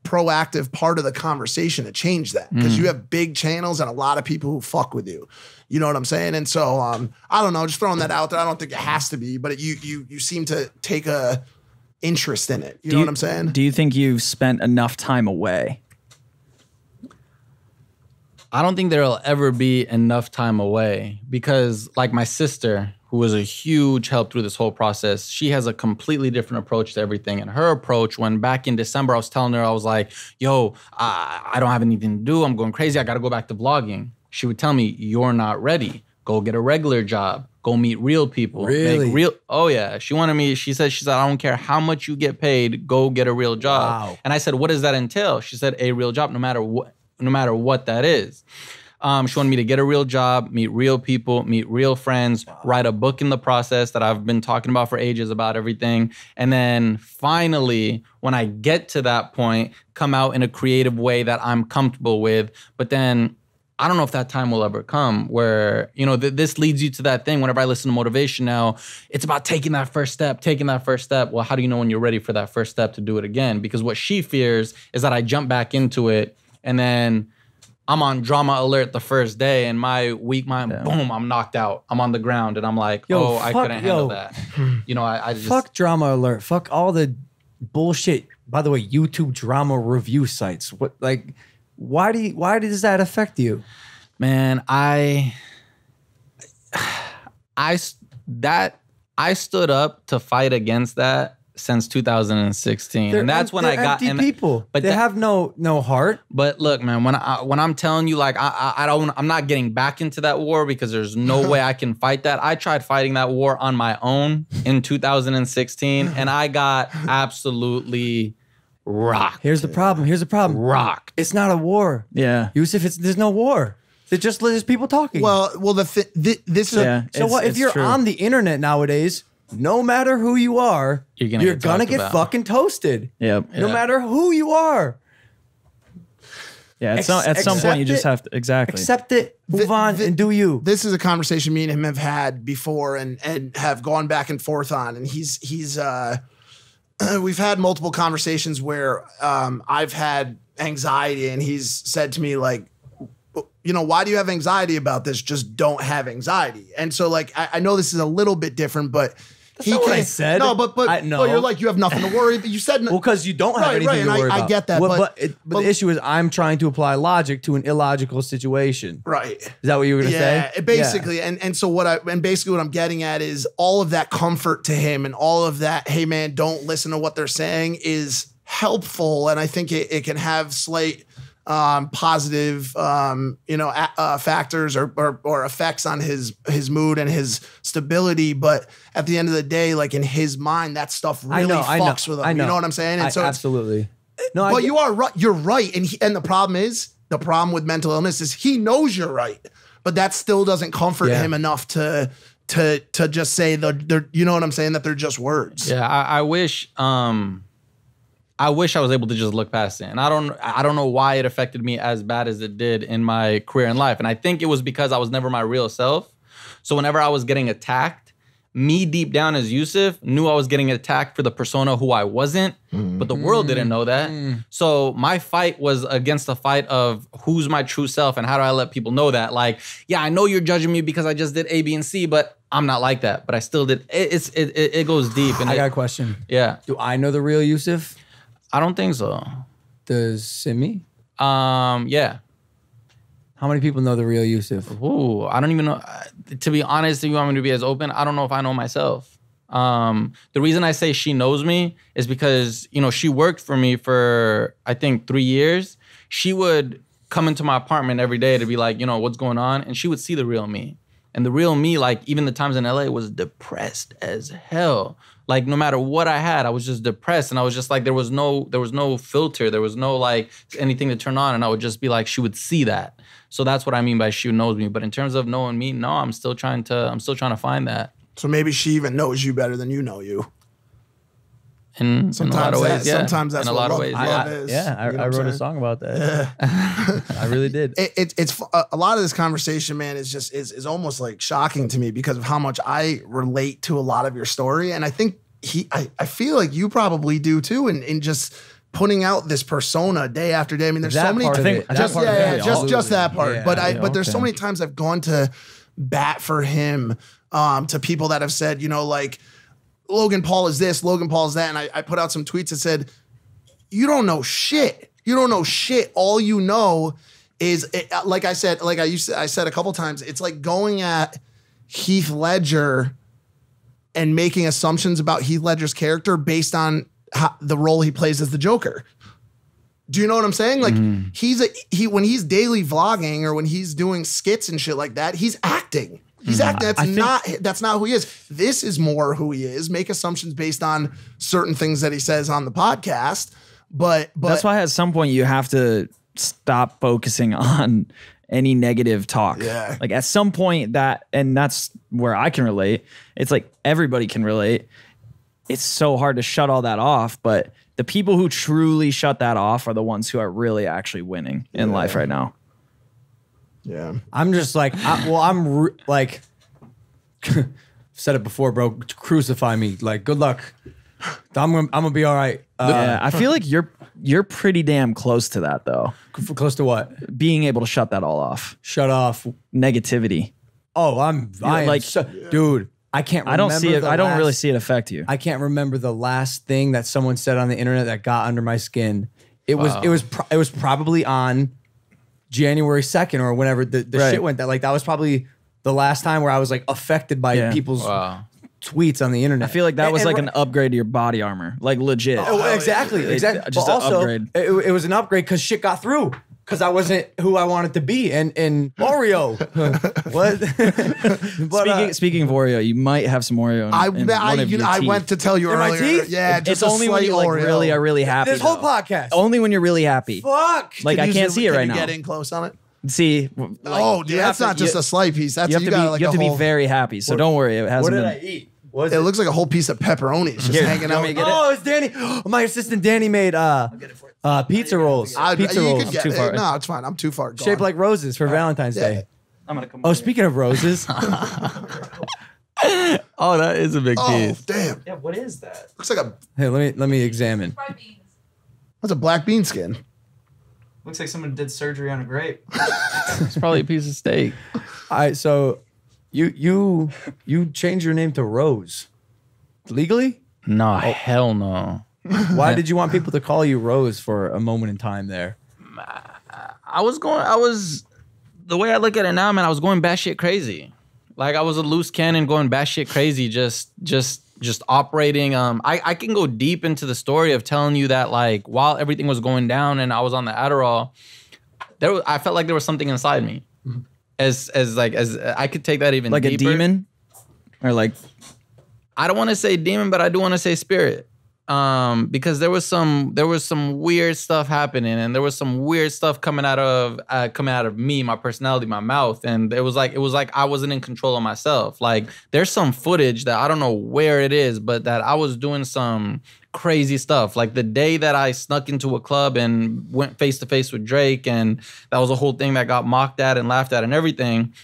Speaker 4: proactive part of the conversation to change that, because you have big channels and a lot of people who fuck with you. You know what I'm saying? And so I don't know, just throwing that out there. I don't think it has to be, but you seem to take a interest in it. You know what I'm saying?
Speaker 3: Do you think you've spent enough time away?
Speaker 2: I don't think there'll ever be enough time away, because like my sister, who was a huge help through this whole process, she has a completely different approach to everything. And her approach, when back in December, I was telling her, I was like, yo, I don't have anything to do. I'm going crazy. I got to go back to vlogging. She would tell me, you're not ready. Go get a regular job. Go meet real people.
Speaker 1: Really?
Speaker 2: Oh yeah. She wanted me, she said, I don't care how much you get paid, go get a real job. Wow. And I said, what does that entail? She said, a real job, no matter what that is. She wanted me to get a real job, meet real people, meet real friends, write a book in the process that I've been talking about for ages about everything. And then finally, when I get to that point, come out in a creative way that I'm comfortable with. But then I don't know if that time will ever come where, you know, this leads you to that thing. Whenever I listen to motivation now, it's about taking that first step. Well, how do you know when you're ready for that first step to do it again? Because what she fears is that I jump back into it and then I'm on drama alert the first day, and my weak mind, boom, I'm knocked out. I'm on the ground, and I'm like, I couldn't handle that. You know, I just...
Speaker 1: Fuck drama alert. Fuck all the bullshit. By the way, YouTube drama review sites. What, like... Why does that affect you?
Speaker 2: Man, I stood up to fight against that since 2016, and that's when I got
Speaker 1: empty people. But they have no heart.
Speaker 2: But look, man, when I'm telling you, like, I'm not getting back into that war because there's no way I can fight that. I tried fighting that war on my own in 2016, and I got absolutely rocked.
Speaker 1: Here's the problem.
Speaker 2: Rocked.
Speaker 1: It's not a war.
Speaker 3: Yeah.
Speaker 1: Yusuf, there's no war. It's just people talking.
Speaker 4: Well, this is
Speaker 1: so what if you're
Speaker 3: true.
Speaker 1: on the internet nowadays? No matter who you are, you're gonna get fucking toasted.
Speaker 3: Yep.
Speaker 1: No matter who you are.
Speaker 3: Yeah. At some point, you just have to
Speaker 1: accept it. Move on and do you.
Speaker 4: This is a conversation me and him have had before and have gone back and forth on. And he's we've had multiple conversations where I've had anxiety, and he's said to me, like, you know, why do you have anxiety about this? Just don't have anxiety. And so, like, I know this is a little bit different, but
Speaker 1: That's not what I said.
Speaker 4: No, but you're like, you have nothing to worry. But you said
Speaker 1: well, because you don't have anything to worry about.
Speaker 4: I get that.
Speaker 1: But the issue is I'm trying to apply logic to an illogical situation.
Speaker 4: Right.
Speaker 1: Is that what you were gonna say?
Speaker 4: Basically, and so what I'm getting at is all of that comfort to him and all of that, hey man, don't listen to what they're saying, is helpful, and I think it can have slight positive factors or effects on his mood and his stability, but at the end of the day, like, in his mind, that stuff really fucks with him. You know what I'm saying? And so
Speaker 1: absolutely. No,
Speaker 4: but you are right. You're right, and the problem with mental illness is he knows you're right, but that still doesn't comfort him enough to just say they're you know what I'm saying, that they're just words.
Speaker 2: Yeah, I wish I was able to just look past it. And I don't know why it affected me as bad as it did in my career and life. And I think it was because I was never my real self. So whenever I was getting attacked, me deep down as Yusuf knew I was getting attacked for the persona who I wasn't, but the world didn't know that. So my fight was against the fight of who's my true self and how do I let people know that? Like, yeah, I know you're judging me because I just did A, B, and C, but I'm not like that. But I still did. It goes deep. And
Speaker 1: I got a question.
Speaker 2: Yeah.
Speaker 1: Do I know the real Yusuf?
Speaker 2: I don't think so.
Speaker 1: Does Simi?
Speaker 2: Yeah.
Speaker 1: How many people know the real Yusuf?
Speaker 2: Ooh, I don't even know. To be honest, if you want me to be as open, I don't know if I know myself. The reason I say she knows me is because, you know, she worked for me for, I think, 3 years. She would come into my apartment every day to be like, you know, what's going on? And she would see the real me. And the real me, like, even the times in LA, was depressed as hell. Like, no matter what I had, I was just depressed. And I was just like, there was no filter. There was no, like, anything to turn on. And I would just be like, she would see that. So that's what I mean by she knows me. But in terms of knowing me, no, I'm still trying to find that.
Speaker 4: So maybe she even knows you better than you know you.
Speaker 2: In a lot of ways, yeah.
Speaker 4: Sometimes that's what love is.
Speaker 1: Yeah, I wrote a song about that. I really did.
Speaker 4: It's a lot of this conversation, man, is almost like shocking to me because of how much I relate to a lot of your story, and I think I feel like you probably do too, in just putting out this persona day after day. I mean, there's so many. Just that part.
Speaker 1: Yeah,
Speaker 4: but there's so many times I've gone to bat for him to people that have said, you know, like, Logan Paul is this, Logan Paul is that. And I put out some tweets that said, you don't know shit. You don't know shit. All you know is, like I said a couple times, it's like going at Heath Ledger and making assumptions about Heath Ledger's character based on the role he plays as the Joker. Do you know what I'm saying? Like, when he's daily vlogging or when he's doing skits and shit like that, he's acting. He's acting. That's not who he is. This is more who he is. Make assumptions based on certain things that he says on the podcast. But
Speaker 3: that's why at some point you have to stop focusing on any negative talk.
Speaker 4: Yeah.
Speaker 3: Like, at some point and that's where I can relate. It's like everybody can relate. It's so hard to shut all that off, but the people who truly shut that off are the ones who are really actually winning in life right now.
Speaker 4: Yeah.
Speaker 1: I'm just like, like, said it before, bro. Crucify me. Like, good luck. I'm gonna be all right.
Speaker 3: Yeah, I feel like you're pretty damn close to that, though.
Speaker 1: Close to what?
Speaker 3: Being able to shut that all off.
Speaker 1: Shut off
Speaker 3: Negativity.
Speaker 1: Oh, dude. I can't.
Speaker 3: I don't see it. I don't really see it affect you.
Speaker 1: I can't remember the last thing that someone said on the internet that got under my skin. It was probably on January 2nd or whenever the shit went. That was probably the last time where I was like affected by people's tweets on the internet.
Speaker 3: I feel like that was
Speaker 1: And-
Speaker 3: like an upgrade to your body armor, like legit.
Speaker 1: exactly.
Speaker 3: Just
Speaker 1: But
Speaker 3: an
Speaker 1: also,
Speaker 3: upgrade.
Speaker 1: it was an upgrade because shit got through. Because I wasn't who I wanted to be, and Oreo. What? But,
Speaker 3: Speaking of Oreo, you might have some Oreo.
Speaker 4: I went to tell you
Speaker 1: In my
Speaker 4: earlier.
Speaker 1: teeth?
Speaker 4: Yeah,
Speaker 3: It's
Speaker 4: just a
Speaker 3: only when
Speaker 4: slight
Speaker 3: you like
Speaker 4: Oreo.
Speaker 3: really are really happy.
Speaker 1: this whole
Speaker 3: though.
Speaker 1: podcast.
Speaker 3: Only when you're really happy.
Speaker 1: Fuck.
Speaker 3: Like I can't see it
Speaker 4: Can
Speaker 3: right
Speaker 4: you
Speaker 3: now.
Speaker 4: Get in close on it.
Speaker 3: See,
Speaker 4: Oh, dude, that's not just a slight piece. That's
Speaker 3: you have to
Speaker 4: gotta,
Speaker 3: be.
Speaker 4: like,
Speaker 3: You have
Speaker 4: a
Speaker 3: to be
Speaker 4: whole-
Speaker 3: very happy. So don't worry. It hasn't
Speaker 1: What did
Speaker 3: been.
Speaker 1: I eat? Was
Speaker 4: It looks like a whole piece of pepperoni. It's just
Speaker 3: Here,
Speaker 4: hanging
Speaker 3: you want
Speaker 4: out.
Speaker 3: me to get it?
Speaker 1: Oh, it's Danny. My assistant Danny made pizza rolls. Pizza
Speaker 4: you
Speaker 1: rolls
Speaker 4: could get
Speaker 3: too
Speaker 4: it.
Speaker 3: far.
Speaker 4: No, it's fine. I'm too far gone.
Speaker 1: shaped like roses for Valentine's
Speaker 4: Yeah.
Speaker 1: Day.
Speaker 3: I'm gonna come.
Speaker 1: Oh, speaking of roses,
Speaker 2: Oh, that is a big
Speaker 4: Oh,
Speaker 2: piece.
Speaker 4: damn.
Speaker 3: Yeah, what is that?
Speaker 4: Looks like a
Speaker 1: hey, let me examine.
Speaker 5: Fried beans.
Speaker 4: that's a black bean skin.
Speaker 3: Looks like someone did surgery on a grape.
Speaker 2: It's probably a piece of steak.
Speaker 1: So you changed your name to Rose legally?
Speaker 2: No, hell no.
Speaker 1: Why did you want people to call you Rose for a moment in time there?
Speaker 2: The way I look at it now, man, I was going batshit crazy. Like I was a loose cannon going batshit crazy, just operating. I can go deep into the story of telling you that like while everything was going down and I was on the Adderall, I felt like there was something inside me. As I could take that even
Speaker 3: Like
Speaker 2: deeper.
Speaker 3: a demon, or like
Speaker 2: I don't want to say demon, but I do want to say spirit. Because there was some weird stuff happening, and there was some weird stuff coming out of me, my personality, my mouth, and it was like I wasn't in control of myself. Like there's some footage that I don't know where it is, but that I was doing some crazy stuff. Like the day that I snuck into a club and went face to face with Drake, and that was a whole thing that got mocked at and laughed at and everything.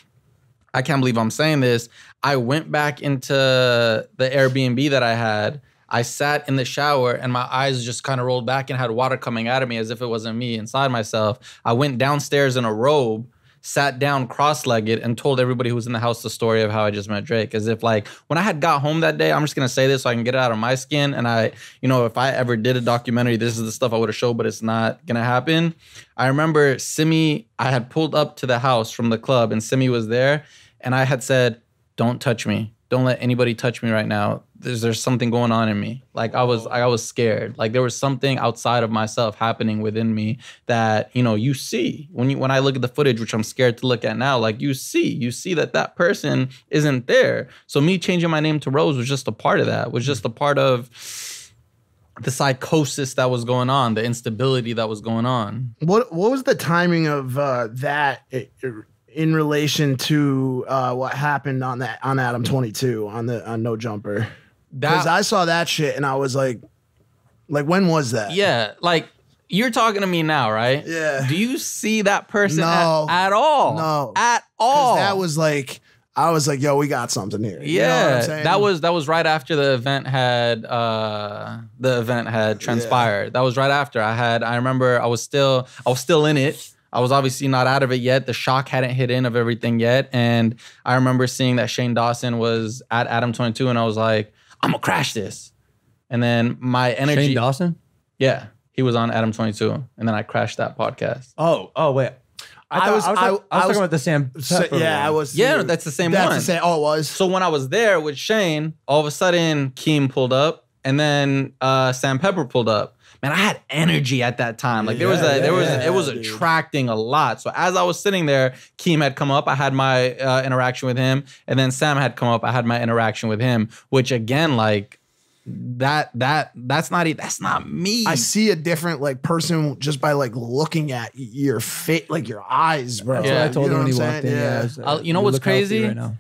Speaker 2: I can't believe I'm saying this. I went back into the Airbnb that I had. I sat in the shower and my eyes just kind of rolled back and had water coming out of me as if it wasn't me inside myself. I went downstairs in a robe, sat down cross-legged, and told everybody who was in the house the story of how I just met Drake. As if like when I had got home that day, I'm just gonna say this so I can get it out of my skin. And if I ever did a documentary, this is the stuff I would have showed, but it's not gonna happen. I remember Simi, I had pulled up to the house from the club and Simi was there, and I had said, "Don't touch me. Don't let anybody touch me right now. There's something going on in me." Like I was scared. Like there was something outside of myself happening within me that, you see when I look at the footage, which I'm scared to look at now, like you see that person isn't there. So me changing my name to Rose was just a part of that, was just a part of the psychosis that was going on, the instability that was going on.
Speaker 4: What was the timing of that in relation to what happened on Adam 22 on No Jumper? Because I saw that shit and I was like when was that?
Speaker 2: Yeah, like you're talking to me now, right?
Speaker 4: Yeah.
Speaker 2: Do you see that person
Speaker 4: No.
Speaker 2: at all?
Speaker 4: No.
Speaker 2: At all.
Speaker 4: That was like, I was like, yo, we got something here. You know
Speaker 2: Yeah,
Speaker 4: what I'm saying?
Speaker 2: that was right after the event had transpired. That was right after. I remember I was still in it. I was obviously not out of it yet. The shock hadn't hit in of everything yet. And I remember seeing that Shane Dawson was at Adam 22 and I was like, I'm gonna crash this. And then my energy.
Speaker 1: Shane Dawson?
Speaker 2: Yeah, he was on Adam 22. And then I crashed that podcast.
Speaker 1: Oh wait. I was talking about the Sam Pepper one.
Speaker 4: I was.
Speaker 2: Yeah, that's the same one.
Speaker 4: That's the same. Oh, it was.
Speaker 2: So when I was there with Shane, all of a sudden Keem pulled up and then Sam Pepper pulled up. Man, I had energy at that time. Like it was attracting a lot. So as I was sitting there, Keem had come up. I had my interaction with him, and then Sam had come up. I had my interaction with him. Which again, like that's not me.
Speaker 4: I see a different like person just by like looking at your face, like your eyes, bro.
Speaker 2: Yeah.
Speaker 1: I told
Speaker 4: You know
Speaker 1: him when he
Speaker 4: what I'm
Speaker 1: walked in.
Speaker 4: saying?
Speaker 1: Yeah.
Speaker 4: Yeah.
Speaker 1: I was,
Speaker 2: You know what's
Speaker 1: look healthy
Speaker 2: crazy?
Speaker 1: right now.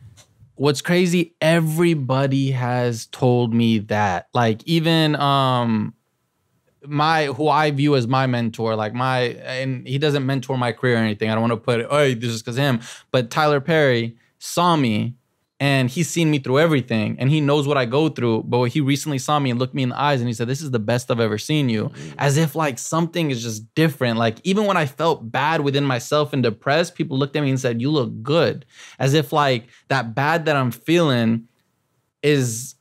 Speaker 2: What's crazy? Everybody has told me that. Like even who I view as my mentor, and he doesn't mentor my career or anything. I don't want to put this is because of him. But Tyler Perry saw me and he's seen me through everything and he knows what I go through. But he recently saw me and looked me in the eyes and he said, "This is the best I've ever seen you." As if like something is just different. Like even when I felt bad within myself and depressed, people looked at me and said, "You look good." As if like that bad that I'm feeling is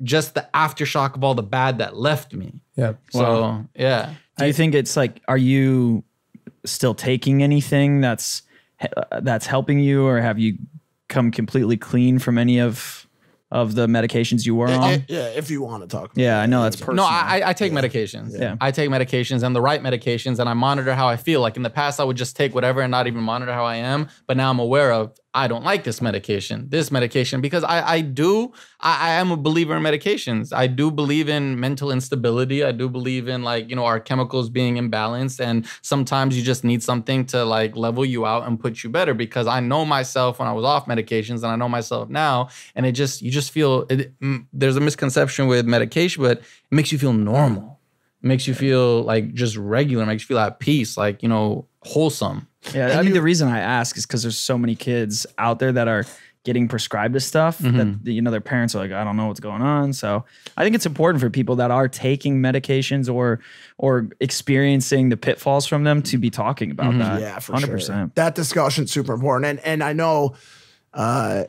Speaker 2: just the aftershock of all the bad that left me.
Speaker 1: Yeah.
Speaker 2: So, yeah.
Speaker 3: Do you think it's like, are you still taking anything that's helping you, or have you come completely clean from any of of the medications you were on?
Speaker 4: Yeah, if you want to talk.
Speaker 3: Yeah, I know that's
Speaker 4: personal.
Speaker 2: No, I take medications.
Speaker 3: Yeah.
Speaker 2: I take medications and the right medications, and I monitor how I feel. Like in the past, I would just take whatever and not even monitor how I am. But now I'm aware of, I don't like this medication, because I am a believer in medications. I do believe in mental instability. I do believe in our chemicals being imbalanced. And sometimes you just need something to level you out and put you better, because I know myself when I was off medications and I know myself now. And you just feel, there's a misconception with medication, but it makes you feel normal. It makes you feel just regular. It makes you feel at peace, wholesome.
Speaker 3: Yeah, I mean, the reason I ask is because there's so many kids out there that are getting prescribed this stuff that their parents are like, I don't know what's going on. So I think it's important for people that are taking medications or experiencing the pitfalls from them to be talking about that.
Speaker 4: Yeah, for
Speaker 3: 100%.
Speaker 4: sure. That discussion's super important. And I know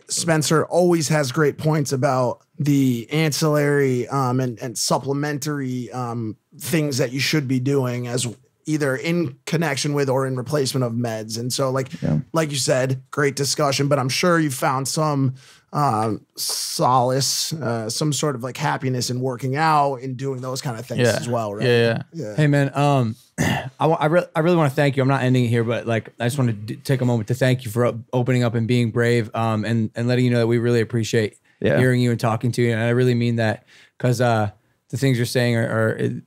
Speaker 4: Spencer always has great points about the ancillary and supplementary things that you should be doing as either in connection with or in replacement of meds. And so like you said, great discussion, but I'm sure you found some solace, some sort of happiness in working out and doing those kind of things as well, right?
Speaker 2: Yeah.
Speaker 1: Hey man, I really want to thank you. I'm not ending it here, but I just want to take a moment to thank you for opening up and being brave, and letting you know that we really appreciate hearing you and talking to you. And I really mean that, because the things you're saying are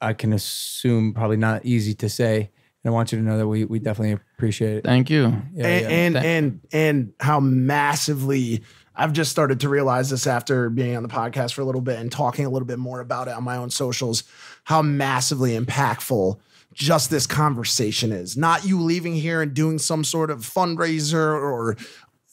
Speaker 1: I can assume probably not easy to say. And I want you to know that we definitely appreciate it.
Speaker 2: Thank you.
Speaker 4: And how massively I've just started to realize this after being on the podcast for a little bit and talking a little bit more about it on my own socials, how massively impactful just this conversation is. Not you leaving here and doing some sort of fundraiser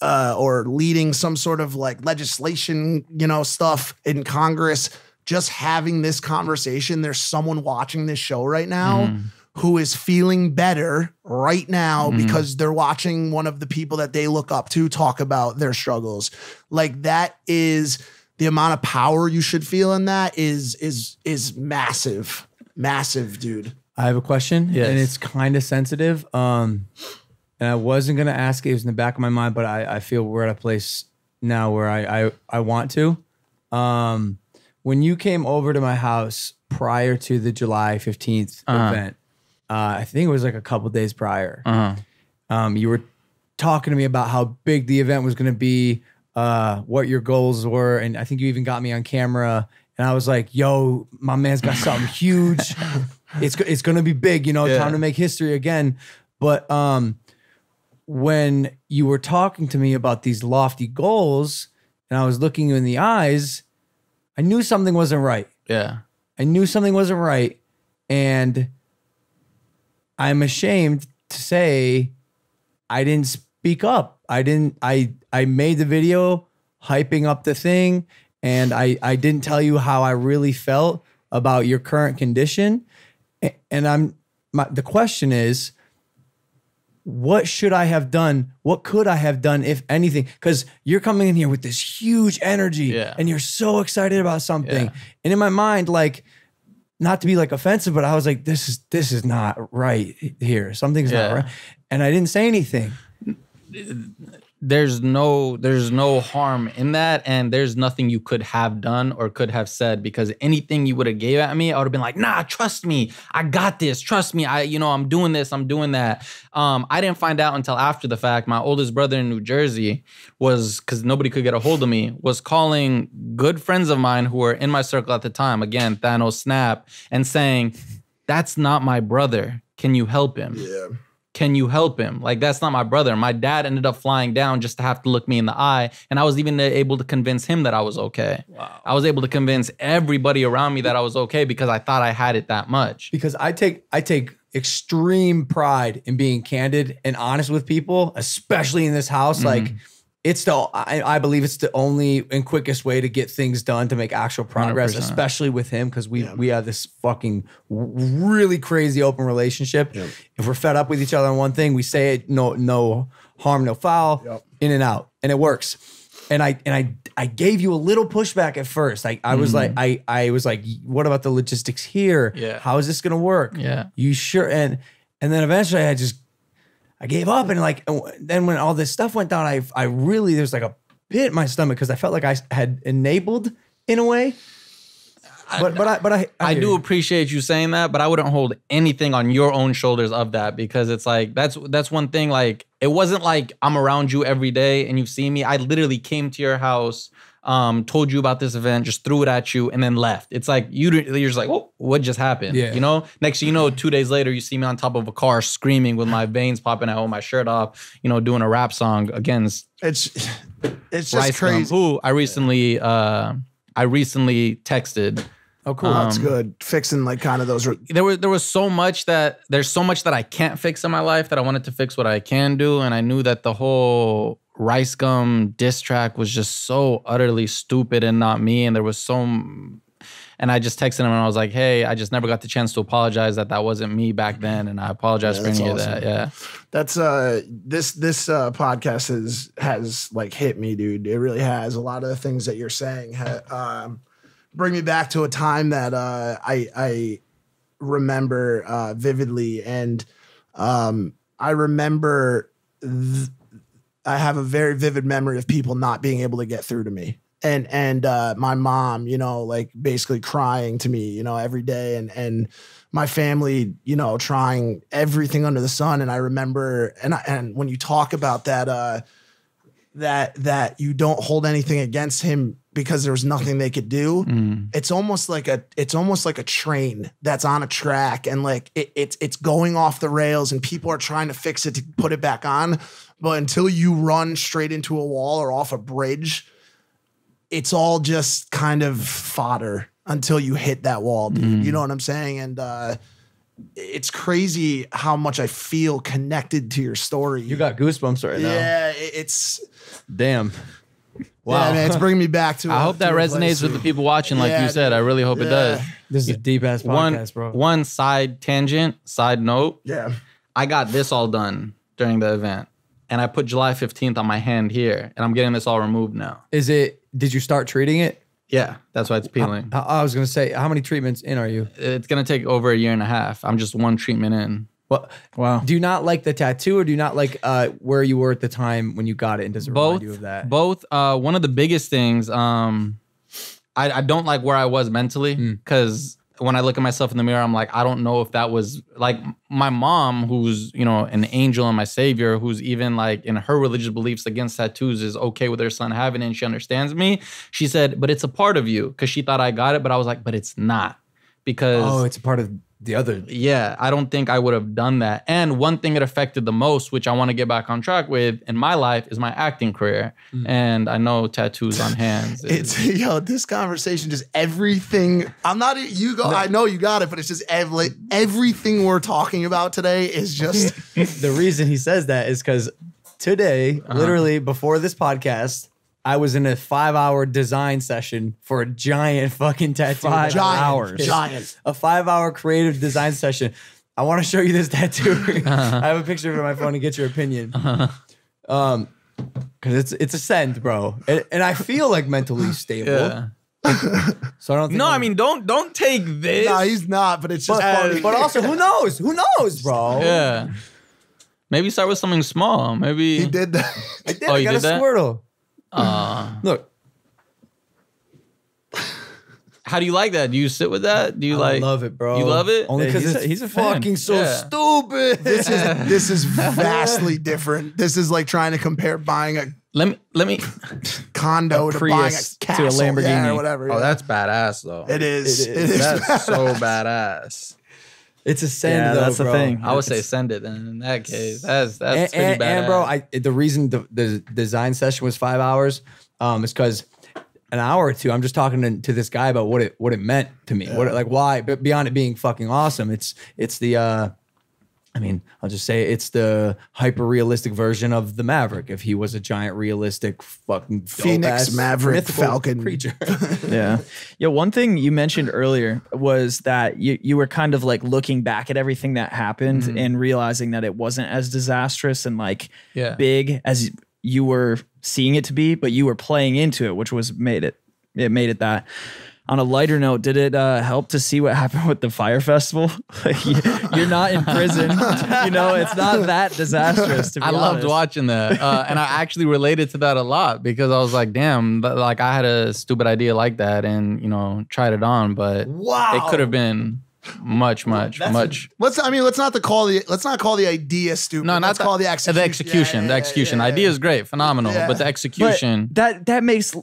Speaker 4: or leading some sort of legislation, stuff in Congress. Just having this conversation, there's someone watching this show right now who is feeling better right now because they're watching one of the people that they look up to talk about their struggles. That is the amount of power you should feel in that is massive, massive, dude.
Speaker 1: I have a question,
Speaker 2: Yes.
Speaker 1: and it's kind of sensitive. And I wasn't gonna ask it; it was in the back of my mind, but I feel we're at a place now where I want to. When you came over to my house prior to the July 15th event, I think it was a couple days prior. You were talking to me about how big the event was going to be, what your goals were, and I think you even got me on camera. And I was like, "Yo, my man's got something huge. It's going to be big. Time to make history again." But when you were talking to me about these lofty goals, and I was looking you in the eyes, I knew something wasn't right.
Speaker 2: Yeah.
Speaker 1: I knew something wasn't right. And I'm ashamed to say I didn't speak up. I made the video hyping up the thing, and I didn't tell you how I really felt about your current condition. And the question is, what should I have done? What could I have done, if anything? Because you're coming in here with this huge energy and you're so excited about something. And in my mind, not to be offensive, but I was like, this is not right here. Something's not right. And I didn't say anything.
Speaker 2: There's no harm in that, and there's nothing you could have done or could have said, because anything you would have gave at me, I would have been like, nah, trust me, I got this, trust me, I'm doing this, I'm doing that. I didn't find out until after the fact. My oldest brother in New Jersey was, because nobody could get a hold of me, was calling good friends of mine who were in my circle at the time, again, Thanos Snap, and saying, that's not my brother, can you help him?
Speaker 4: Yeah.
Speaker 2: Can you help him? That's not my brother. My dad ended up flying down just to have to look me in the eye. And I was even able to convince him that I was okay. Wow. I was able to convince everybody around me that I was okay because I thought I had it that much.
Speaker 1: Because I take extreme pride in being candid and honest with people, especially in this house. I believe it's the only and quickest way to get things done, to make actual progress,
Speaker 2: 100%.
Speaker 1: Especially with him, because we have this fucking really crazy open relationship. Yep. If we're fed up with each other on one thing, we say it, no harm, no foul, in and out, and it works. And I gave you a little pushback at first. I was like, what about the logistics here?
Speaker 2: Yeah.
Speaker 1: How is this gonna work?
Speaker 2: Yeah.
Speaker 1: You sure? And then eventually I gave up, and then when all this stuff went down, I really, there's a pit in my stomach because I felt like I had enabled in a way. But
Speaker 2: I do appreciate you saying that, but I wouldn't hold anything on your own shoulders of that, because it's like that's one thing. Like, it wasn't like I'm around you every day and you've seen me. I literally came to your house, told you about this event, just threw it at you and then left. It's like you're just like, oh, what just happened?
Speaker 1: Yeah.
Speaker 2: You know? Next thing you know, 2 days later, you see me on top of a car screaming with my veins popping out with my shirt off, you know, doing a rap song against
Speaker 4: It's just
Speaker 2: Rice Gum,
Speaker 4: crazy.
Speaker 2: who I recently texted.
Speaker 4: Oh, cool. That's good. Fixing like kind of those.
Speaker 2: There was so much that I can't fix in my life that I wanted to fix what I can do, and I knew that the whole Rice Gum diss track was just so utterly stupid and not me. And there was and I just texted him and I was like, hey, I just never got the chance to apologize that wasn't me back then, and I apologize for any of that. Yeah,
Speaker 4: that's this podcast has like hit me, dude. It really has. A lot of the things that you're saying bring me back to a time that I remember vividly, and I remember I have a very vivid memory of people not being able to get through to me, and my mom, you know, like basically crying to me, you know, every day, and my family, you know, trying everything under the sun. And I remember, and when you talk about that you don't hold anything against him because there was nothing they could do. It's almost like a train that's on a track, and like it's going off the rails and people are trying to fix it to put it back on. But until you run straight into a wall or off a bridge, it's all just kind of fodder until you hit that wall, dude. You know what I'm saying? And it's crazy how much I feel connected to your story.
Speaker 1: You got goosebumps right now.
Speaker 4: Yeah, it's
Speaker 1: damn. Wow,
Speaker 4: yeah, man, it's bringing me back to.
Speaker 2: I hope that resonates with the people watching, like you said. I really hope it does.
Speaker 1: This is a deep ass podcast, bro.
Speaker 2: One side note.
Speaker 4: Yeah,
Speaker 2: I got this all done during the event, and I put July 15th on my hand here, and I'm getting this all removed now.
Speaker 1: Did you start treating it?
Speaker 2: Yeah, that's why it's peeling.
Speaker 1: I was gonna say, how many treatments in are you?
Speaker 2: It's gonna take over a year and a half. I'm just one treatment in.
Speaker 1: Well, wow. Do you not like the tattoo, or do you not like where you were at the time when you got it? And does it remind you of that?
Speaker 2: Both. One of the biggest things, I don't like where I was mentally, because when I look at myself in the mirror, I'm like, I don't know if that was like my mom, who's, you know, an angel and my savior, who's even like in her religious beliefs against tattoos, is okay with her son having it, and she understands me. She said, but it's a part of you, because she thought I got it, but I was like, but it's not, because
Speaker 1: it's a part of the other.
Speaker 2: Yeah, I don't think I would have done that. And one thing it affected the most, which I want to get back on track with in my life, is my acting career. And I know tattoos on hands.
Speaker 4: This conversation, just everything. I'm not, you go, no. I know you got it, but it's just everything we're talking about today is just.
Speaker 1: The reason he says that is because today, literally before this podcast, I was in a 5-hour design session for a giant fucking tattoo.
Speaker 4: 5 hours.
Speaker 1: Giant. A 5-hour creative design session. I want to show you this tattoo. I have a picture of it on my phone to get your opinion. Because it's a send, bro. And I feel like mentally stable.
Speaker 2: Yeah.
Speaker 1: So I don't think
Speaker 2: I mean, don't take this.
Speaker 4: No, he's not, but it's just funny.
Speaker 1: But also, who knows? Who knows, bro?
Speaker 2: Yeah. Maybe start with something small. Maybe.
Speaker 4: He did that.
Speaker 1: I did. I got a Squirtle. Look.
Speaker 2: How do you like that? Do you sit with that? Do you
Speaker 1: I love it, bro.
Speaker 2: You love it?
Speaker 1: Only because
Speaker 3: he's a fan.
Speaker 1: fucking so stupid.
Speaker 4: This is vastly different. This is like trying to compare buying a
Speaker 2: let me
Speaker 4: condo to buying a castle,
Speaker 1: to a Lamborghini
Speaker 4: or whatever.
Speaker 2: Oh, that's badass though.
Speaker 4: It is. It is.
Speaker 2: That's so badass.
Speaker 1: It's a send, though,
Speaker 3: that's
Speaker 1: bro.
Speaker 3: the thing.
Speaker 2: I would say send it. And in that case, that's pretty badass.
Speaker 1: And bro, the reason the design session was 5 hours is because an hour or two, I'm just talking to this guy about what it meant to me. What, like, why? But beyond it being fucking awesome, it's the I mean, I'll just say it's the hyper-realistic version of the Maverick. If he was a giant, realistic, fucking
Speaker 4: Phoenix Maverick Falcon
Speaker 1: creature.
Speaker 3: Yeah. One thing you mentioned earlier was that you were kind of like looking back at everything that happened and realizing that it wasn't as disastrous and like big as you were seeing it to be, but you were playing into it, which was made it that. on a lighter note, did it help to see what happened with the fire festival? Like, you're not in prison. You know, it's not that disastrous, to be honest.
Speaker 2: loved watching that. And I actually related to that a lot because I was like, damn, like I had a stupid idea like that and, you know, tried it on, but it could have been much.
Speaker 4: Let's not call the idea stupid.
Speaker 2: No,
Speaker 4: let's call the execution.
Speaker 2: The execution. The execution. Idea is great, phenomenal, but the execution.
Speaker 3: But that makes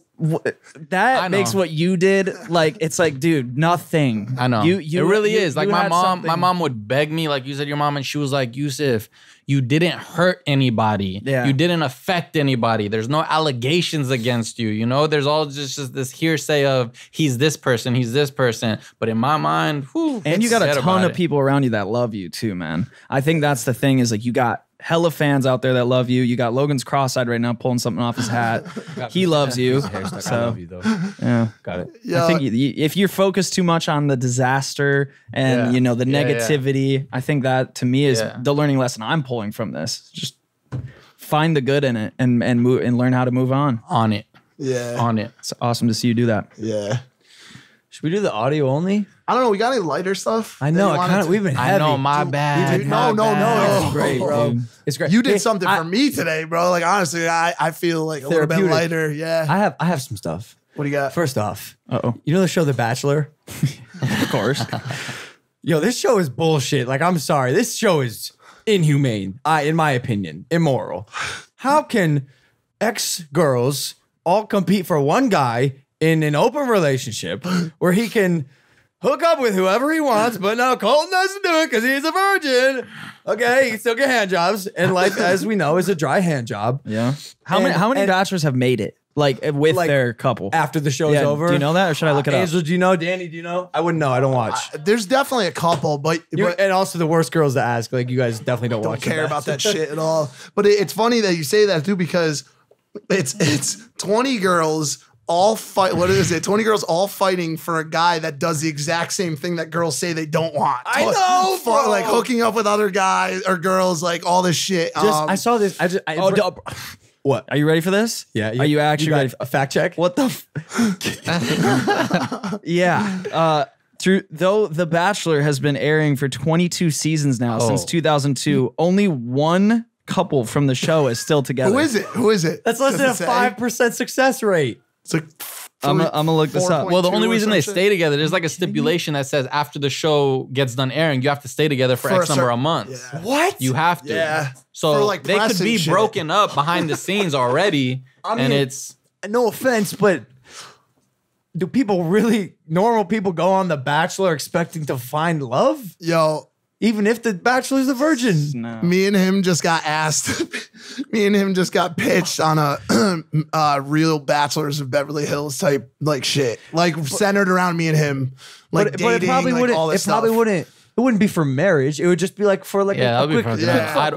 Speaker 3: what you did like, it's like, dude, nothing.
Speaker 2: I know. It really is. Like my mom would beg me, like you said, your mom, and she was like, Yusuf, you didn't hurt anybody.
Speaker 3: Yeah.
Speaker 2: You didn't affect anybody. There's no allegations against you. You know, there's all just this hearsay of he's this person. But in my mind,
Speaker 3: and you got a ton of people around you that love you too, man. I think that's the thing is like you got hella fans out there that love you. You got Logan's cross-eyed right now pulling something off his hat. He loves you. So,
Speaker 1: I love you though.
Speaker 3: Yeah.
Speaker 1: Got it.
Speaker 3: I think if you're focused too much on the disaster and, you know, the negativity, I think that to me is the learning lesson I'm pulling from this. Just find the good in it and move and learn how to move on.
Speaker 2: On it.
Speaker 4: Yeah.
Speaker 2: On it.
Speaker 3: It's awesome to see you do that.
Speaker 4: Yeah.
Speaker 1: Should we do the audio only?
Speaker 4: I don't know. We got any lighter stuff?
Speaker 1: I know. We've been heavy.
Speaker 2: I know. My bad.
Speaker 4: No.
Speaker 1: It's great, bro. It's great.
Speaker 4: You did something for me today, bro. Like, honestly, I feel like a little bit lighter. Yeah.
Speaker 1: I have some stuff.
Speaker 4: What do you got?
Speaker 1: First off,
Speaker 3: You
Speaker 1: know the show The Bachelor?
Speaker 3: Of course.
Speaker 1: Yo, this show is bullshit. Like, I'm sorry. This show is inhumane, in my opinion, immoral. How can ex-girls all compete for one guy in an open relationship where he can hook up with whoever he wants, but no, Colton doesn't do it because he's a virgin. Okay, he can still get hand jobs. And life, as we know, is a dry hand job.
Speaker 3: Yeah. How many bachelors have made it? Like with their couple
Speaker 1: after the show's over.
Speaker 3: Do you know that, or should I look it up?
Speaker 1: Angel, do you know? Danny, do you know? I wouldn't know. I don't watch.
Speaker 4: There's definitely a couple, but
Speaker 1: and also the worst girls to ask. Like you guys definitely don't watch.
Speaker 4: Care about that shit at all. But it's funny that you say that too because it's 20 girls all fight. What is it? 20 girls all fighting for a guy that does the exact same thing that girls say they don't want.
Speaker 1: I know, bro.
Speaker 4: Like hooking up with other guys or girls, like all this shit.
Speaker 1: I saw this. What?
Speaker 3: Are you ready for this?
Speaker 1: Yeah.
Speaker 3: Are you actually ready?
Speaker 1: A fact check?
Speaker 3: What the? Yeah. Though The Bachelor has been airing for 22 seasons now since 2002, only one couple from the show is still together.
Speaker 4: Who is it?
Speaker 1: That's less than a 5% success rate.
Speaker 4: It's like
Speaker 3: I'm gonna look this up.
Speaker 2: Well, the only reason they stay together, there's like a stipulation that says after the show gets done airing, you have to stay together for X number of months.
Speaker 4: Yeah.
Speaker 1: What?
Speaker 2: You have to.
Speaker 4: Yeah.
Speaker 2: So they could be broken up behind the scenes already, and it's
Speaker 1: no offense, but do normal people go on The Bachelor expecting to find love?
Speaker 4: Yo.
Speaker 1: Even if the Bachelor's a virgin.
Speaker 3: No.
Speaker 4: Me and him just got asked. Me and him just got pitched on a real Bachelors of Beverly Hills type like shit, like centered around me and him, like dating,
Speaker 1: but it probably
Speaker 4: like
Speaker 1: wouldn't.
Speaker 4: all this
Speaker 1: It probably
Speaker 4: stuff.
Speaker 1: wouldn't. It wouldn't be for marriage. It would just be like for like a quick fuck.
Speaker 4: I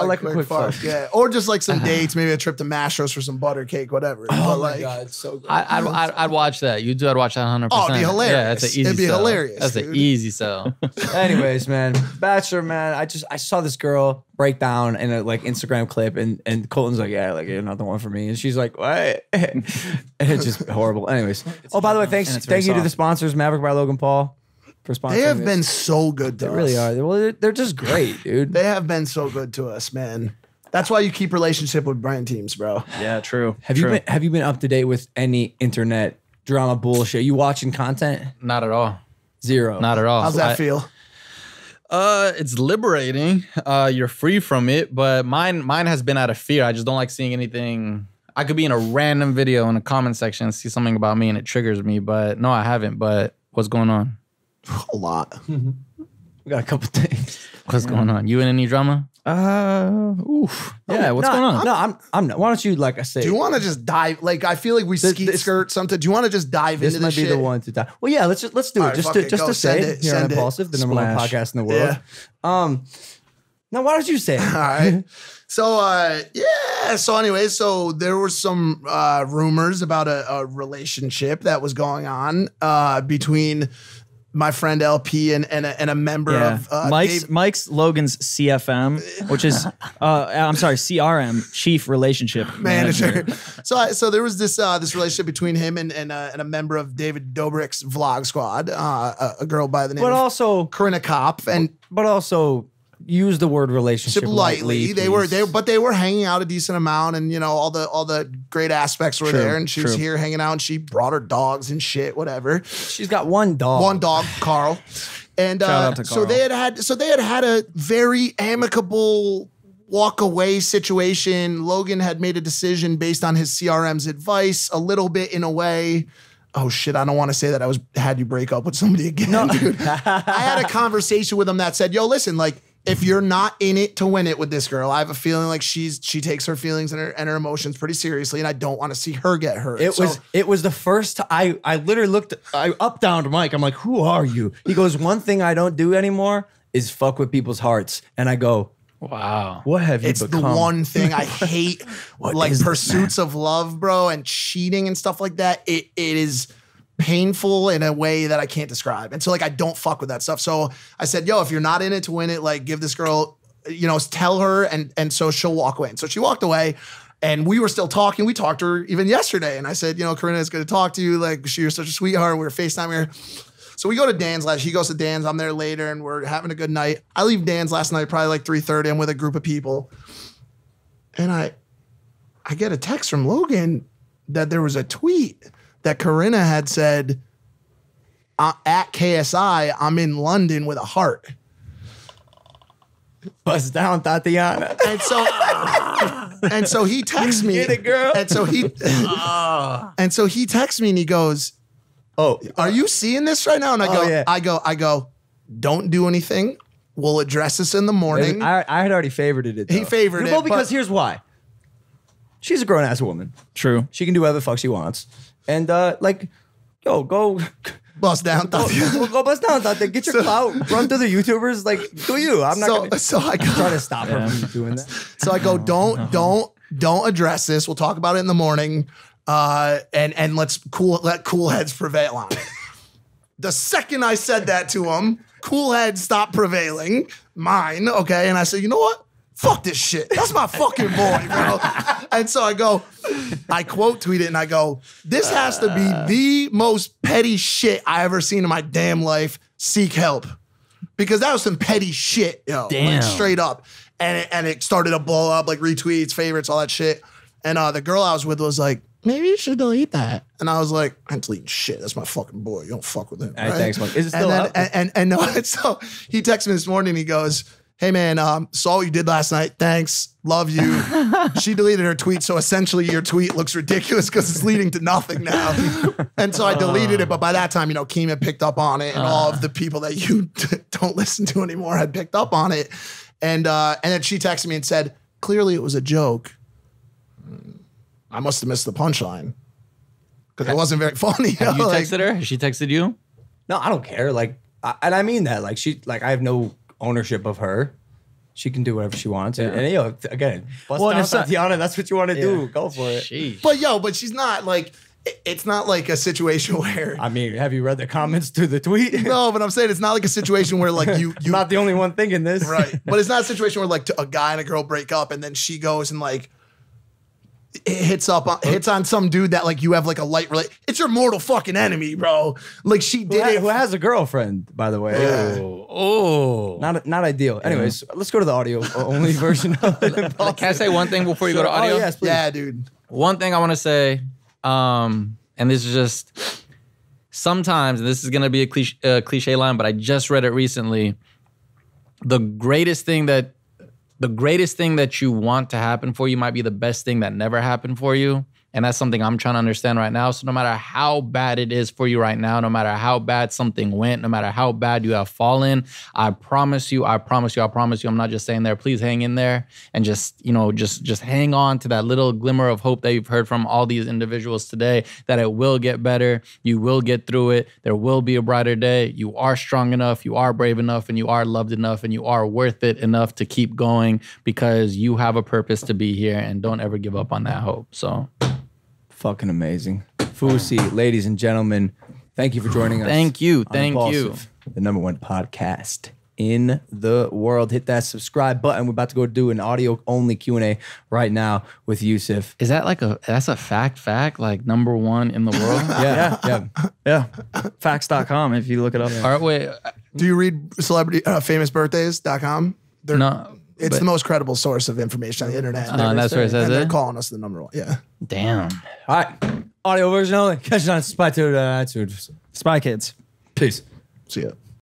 Speaker 1: like a quick fuck.
Speaker 4: Yeah, or just like some dates, maybe a trip to Mastro's for some butter cake, whatever.
Speaker 1: Oh my god, it's so good.
Speaker 2: I'd watch that. You do. I'd watch that 100%.
Speaker 4: Oh, it'd be hilarious.
Speaker 2: Yeah, that's an easy.
Speaker 4: It'd be
Speaker 2: sell.
Speaker 4: hilarious.
Speaker 2: That's an easy sell.
Speaker 1: Anyways, man, Bachelor, man. I saw this girl break down in a like Instagram clip, and Colton's like, yeah, like you're not the one for me, and she's like, what? And it's just horrible. Anyways, by the way, thank you to the sponsors, Maverick by Logan Paul.
Speaker 4: They have been so good to us.
Speaker 1: They really are. Well, they're just great, dude.
Speaker 4: They have been so good to us, man. That's why you keep relationship with brand teams, bro.
Speaker 3: Yeah, true.
Speaker 1: Have you been up to date with any internet drama bullshit? You watching content?
Speaker 2: Not at all.
Speaker 1: Zero.
Speaker 2: Not at all.
Speaker 4: How's that feel?
Speaker 2: It's liberating. You're free from it, but mine has been out of fear. I just don't like seeing anything. I could be in a random video in a comment section and see something about me and it triggers me, but no, I haven't. But what's going on?
Speaker 4: A lot.
Speaker 1: We got a couple things.
Speaker 2: What's going on? You in any drama?
Speaker 3: Yeah, what's going on?
Speaker 1: No, I'm not. Why don't you, like I say,
Speaker 4: do you want to just dive? Like, I feel like we skirt something. Do you want to just dive into this
Speaker 1: might be
Speaker 4: shit?
Speaker 1: the one to dive. Well, yeah, let's do it.
Speaker 4: Right,
Speaker 1: just to say it here on Impaulsive, the number one podcast in the world.
Speaker 4: Yeah.
Speaker 1: Now, why don't you say it?
Speaker 4: All right. So, So anyway, so there were some rumors about a relationship that was going on between my friend LP and a member of
Speaker 3: Mike's Logan's CFM, which is I'm sorry, CRM, Chief Relationship Manager.
Speaker 4: So there was this relationship between him and a member of David Dobrik's vlog squad, a girl by the name of Corinna Kopp,
Speaker 1: but also use the word relationship lightly.
Speaker 4: They were hanging out a decent amount, and all the great aspects were there. And she was here hanging out, and she brought her dogs and shit, whatever.
Speaker 1: She's got one dog,
Speaker 4: Carl. And so they had a very amicable walk away situation. Logan had made a decision based on his CRM's advice, a little bit in a way. Oh shit, I don't want to say that I had you break up with somebody again, dude. I had a conversation with him that said, yo, listen, like, if you're not in it to win it with this girl, I have a feeling like she takes her feelings and her emotions pretty seriously, and I don't want to see her get hurt.
Speaker 1: It was the first time I literally I up down to Mike. I'm like, who are you? He goes, one thing I don't do anymore is fuck with people's hearts. And I go,
Speaker 2: wow,
Speaker 1: what have you
Speaker 4: become? It's the one thing I hate, like pursuits of love, bro, and cheating and stuff like that. It is painful in a way that I can't describe. And so like, I don't fuck with that stuff. So I said, yo, if you're not in it to win it, like give this girl, tell her, and so she'll walk away. And so she walked away, and we were still talking. We talked to her even yesterday. And I said, Corinna is going to talk to you. Like, she was such a sweetheart. We were FaceTiming her. So we go to Dan's he goes to Dan's. I'm there later, and we're having a good night. I leave Dan's last night, probably like 3:30. I'm with a group of people. And I get a text from Logan that there was a tweet that Corinna had said, at KSI, I'm in London with a heart.
Speaker 1: Bust down, Tatiana.
Speaker 4: And so he texts me.
Speaker 1: Get it, girl.
Speaker 4: And so he texts me, and he goes, "Oh, are you seeing this right now?" And I go, "Don't do anything. We'll address this in the morning."
Speaker 1: I had already favorited it, though.
Speaker 4: He favored it.
Speaker 1: Well, because here's why. She's a grown-ass woman.
Speaker 3: True.
Speaker 1: She can do whatever the fuck she wants. And go
Speaker 4: bust down, Tatiana.
Speaker 1: Go bust down, Tatiana. Get your clout. Run through the YouTubers. Like, do you? I'm not gonna try to stop her from doing that.
Speaker 4: So I go, don't address this. We'll talk about it in the morning. And let's let cool heads prevail on it. The second I said that to him, cool heads stopped prevailing. Mine, okay. And I said, you know what? Fuck this shit. That's my fucking boy, bro. And so I quote tweet it, and I go, this has to be the most petty shit I ever seen in my damn life. Seek help. Because that was some petty shit,
Speaker 1: Damn.
Speaker 4: Like, straight up. And it started to blow up, like retweets, favorites, all that shit. And the girl I was with was like, maybe you should delete that. And I was like, I'm deleting shit. That's my fucking boy. You don't fuck with him.
Speaker 1: All right, thanks, Mike. Is it still up?
Speaker 4: And no, so he texted me this morning, and he goes, hey man, saw what you did last night. Thanks. Love you. She deleted her tweet. So essentially your tweet looks ridiculous because it's leading to nothing now. And so I deleted it. But by that time, Keem had picked up on it, and all of the people that you don't listen to anymore had picked up on it. And then she texted me and said, clearly it was a joke. I must have missed the punchline because it wasn't very funny.
Speaker 2: Have you texted her? Has she texted you?
Speaker 1: No, I don't care. And I mean that. I have no ownership of her. She can do whatever she wants. Yeah. And again, bust down Tatiana, that's what you want to do. Go for it.
Speaker 2: Sheesh.
Speaker 4: But she's not it's not like a situation where,
Speaker 1: I mean, have you read the comments to the tweet?
Speaker 4: No, but I'm saying it's not like a situation where you're
Speaker 1: not the only one thinking this.
Speaker 4: Right. But it's not a situation where a guy and a girl break up, and then she goes and hits on some dude that you have a light relate. It's your mortal fucking enemy, bro. She did it.
Speaker 1: Who has a girlfriend, by the way.
Speaker 4: Yeah.
Speaker 2: Oh.
Speaker 1: Not ideal. Anyways, let's go to the audio only version of it.
Speaker 2: Can I say one thing before you go to audio?
Speaker 1: Oh, yes, please.
Speaker 4: Yeah, dude.
Speaker 2: One thing I want to say, and this is just sometimes, and this is going to be a cliche line, but I just read it recently. The greatest thing that you want to happen for you might be the best thing that never happened for you. And that's something I'm trying to understand right now. So no matter how bad it is for you right now, no matter how bad something went, no matter how bad you have fallen, I promise you, I'm not just saying there, please hang in there and just hang on to that little glimmer of hope that you've heard from all these individuals today, that it will get better. You will get through it. There will be a brighter day. You are strong enough. You are brave enough, and you are loved enough, and you are worth it enough to keep going because you have a purpose to be here, and don't ever give up on that hope. So.
Speaker 1: Fucking amazing. Fousey, ladies and gentlemen, Thank you for joining us.
Speaker 2: Thank you.
Speaker 1: on
Speaker 2: Thank you.
Speaker 1: Impaulsive, the #1 podcast in the world. Hit that subscribe button. We're about to go do an audio only Q&A right now with Yusuf.
Speaker 2: Is that like that's a fact, like #1 in the world?
Speaker 3: Yeah. Facts.com if you look it up.
Speaker 2: All right, wait.
Speaker 4: Do you read famousbirthdays.com?
Speaker 2: No.
Speaker 4: It's the most credible source of information on the internet.
Speaker 2: That's where it says
Speaker 4: and they're
Speaker 2: it?
Speaker 4: calling us the #1. Yeah.
Speaker 2: Damn.
Speaker 1: All right. Audio version only. Catch it on Spy iTunes.
Speaker 3: Spy Kids.
Speaker 1: Peace.
Speaker 4: See ya.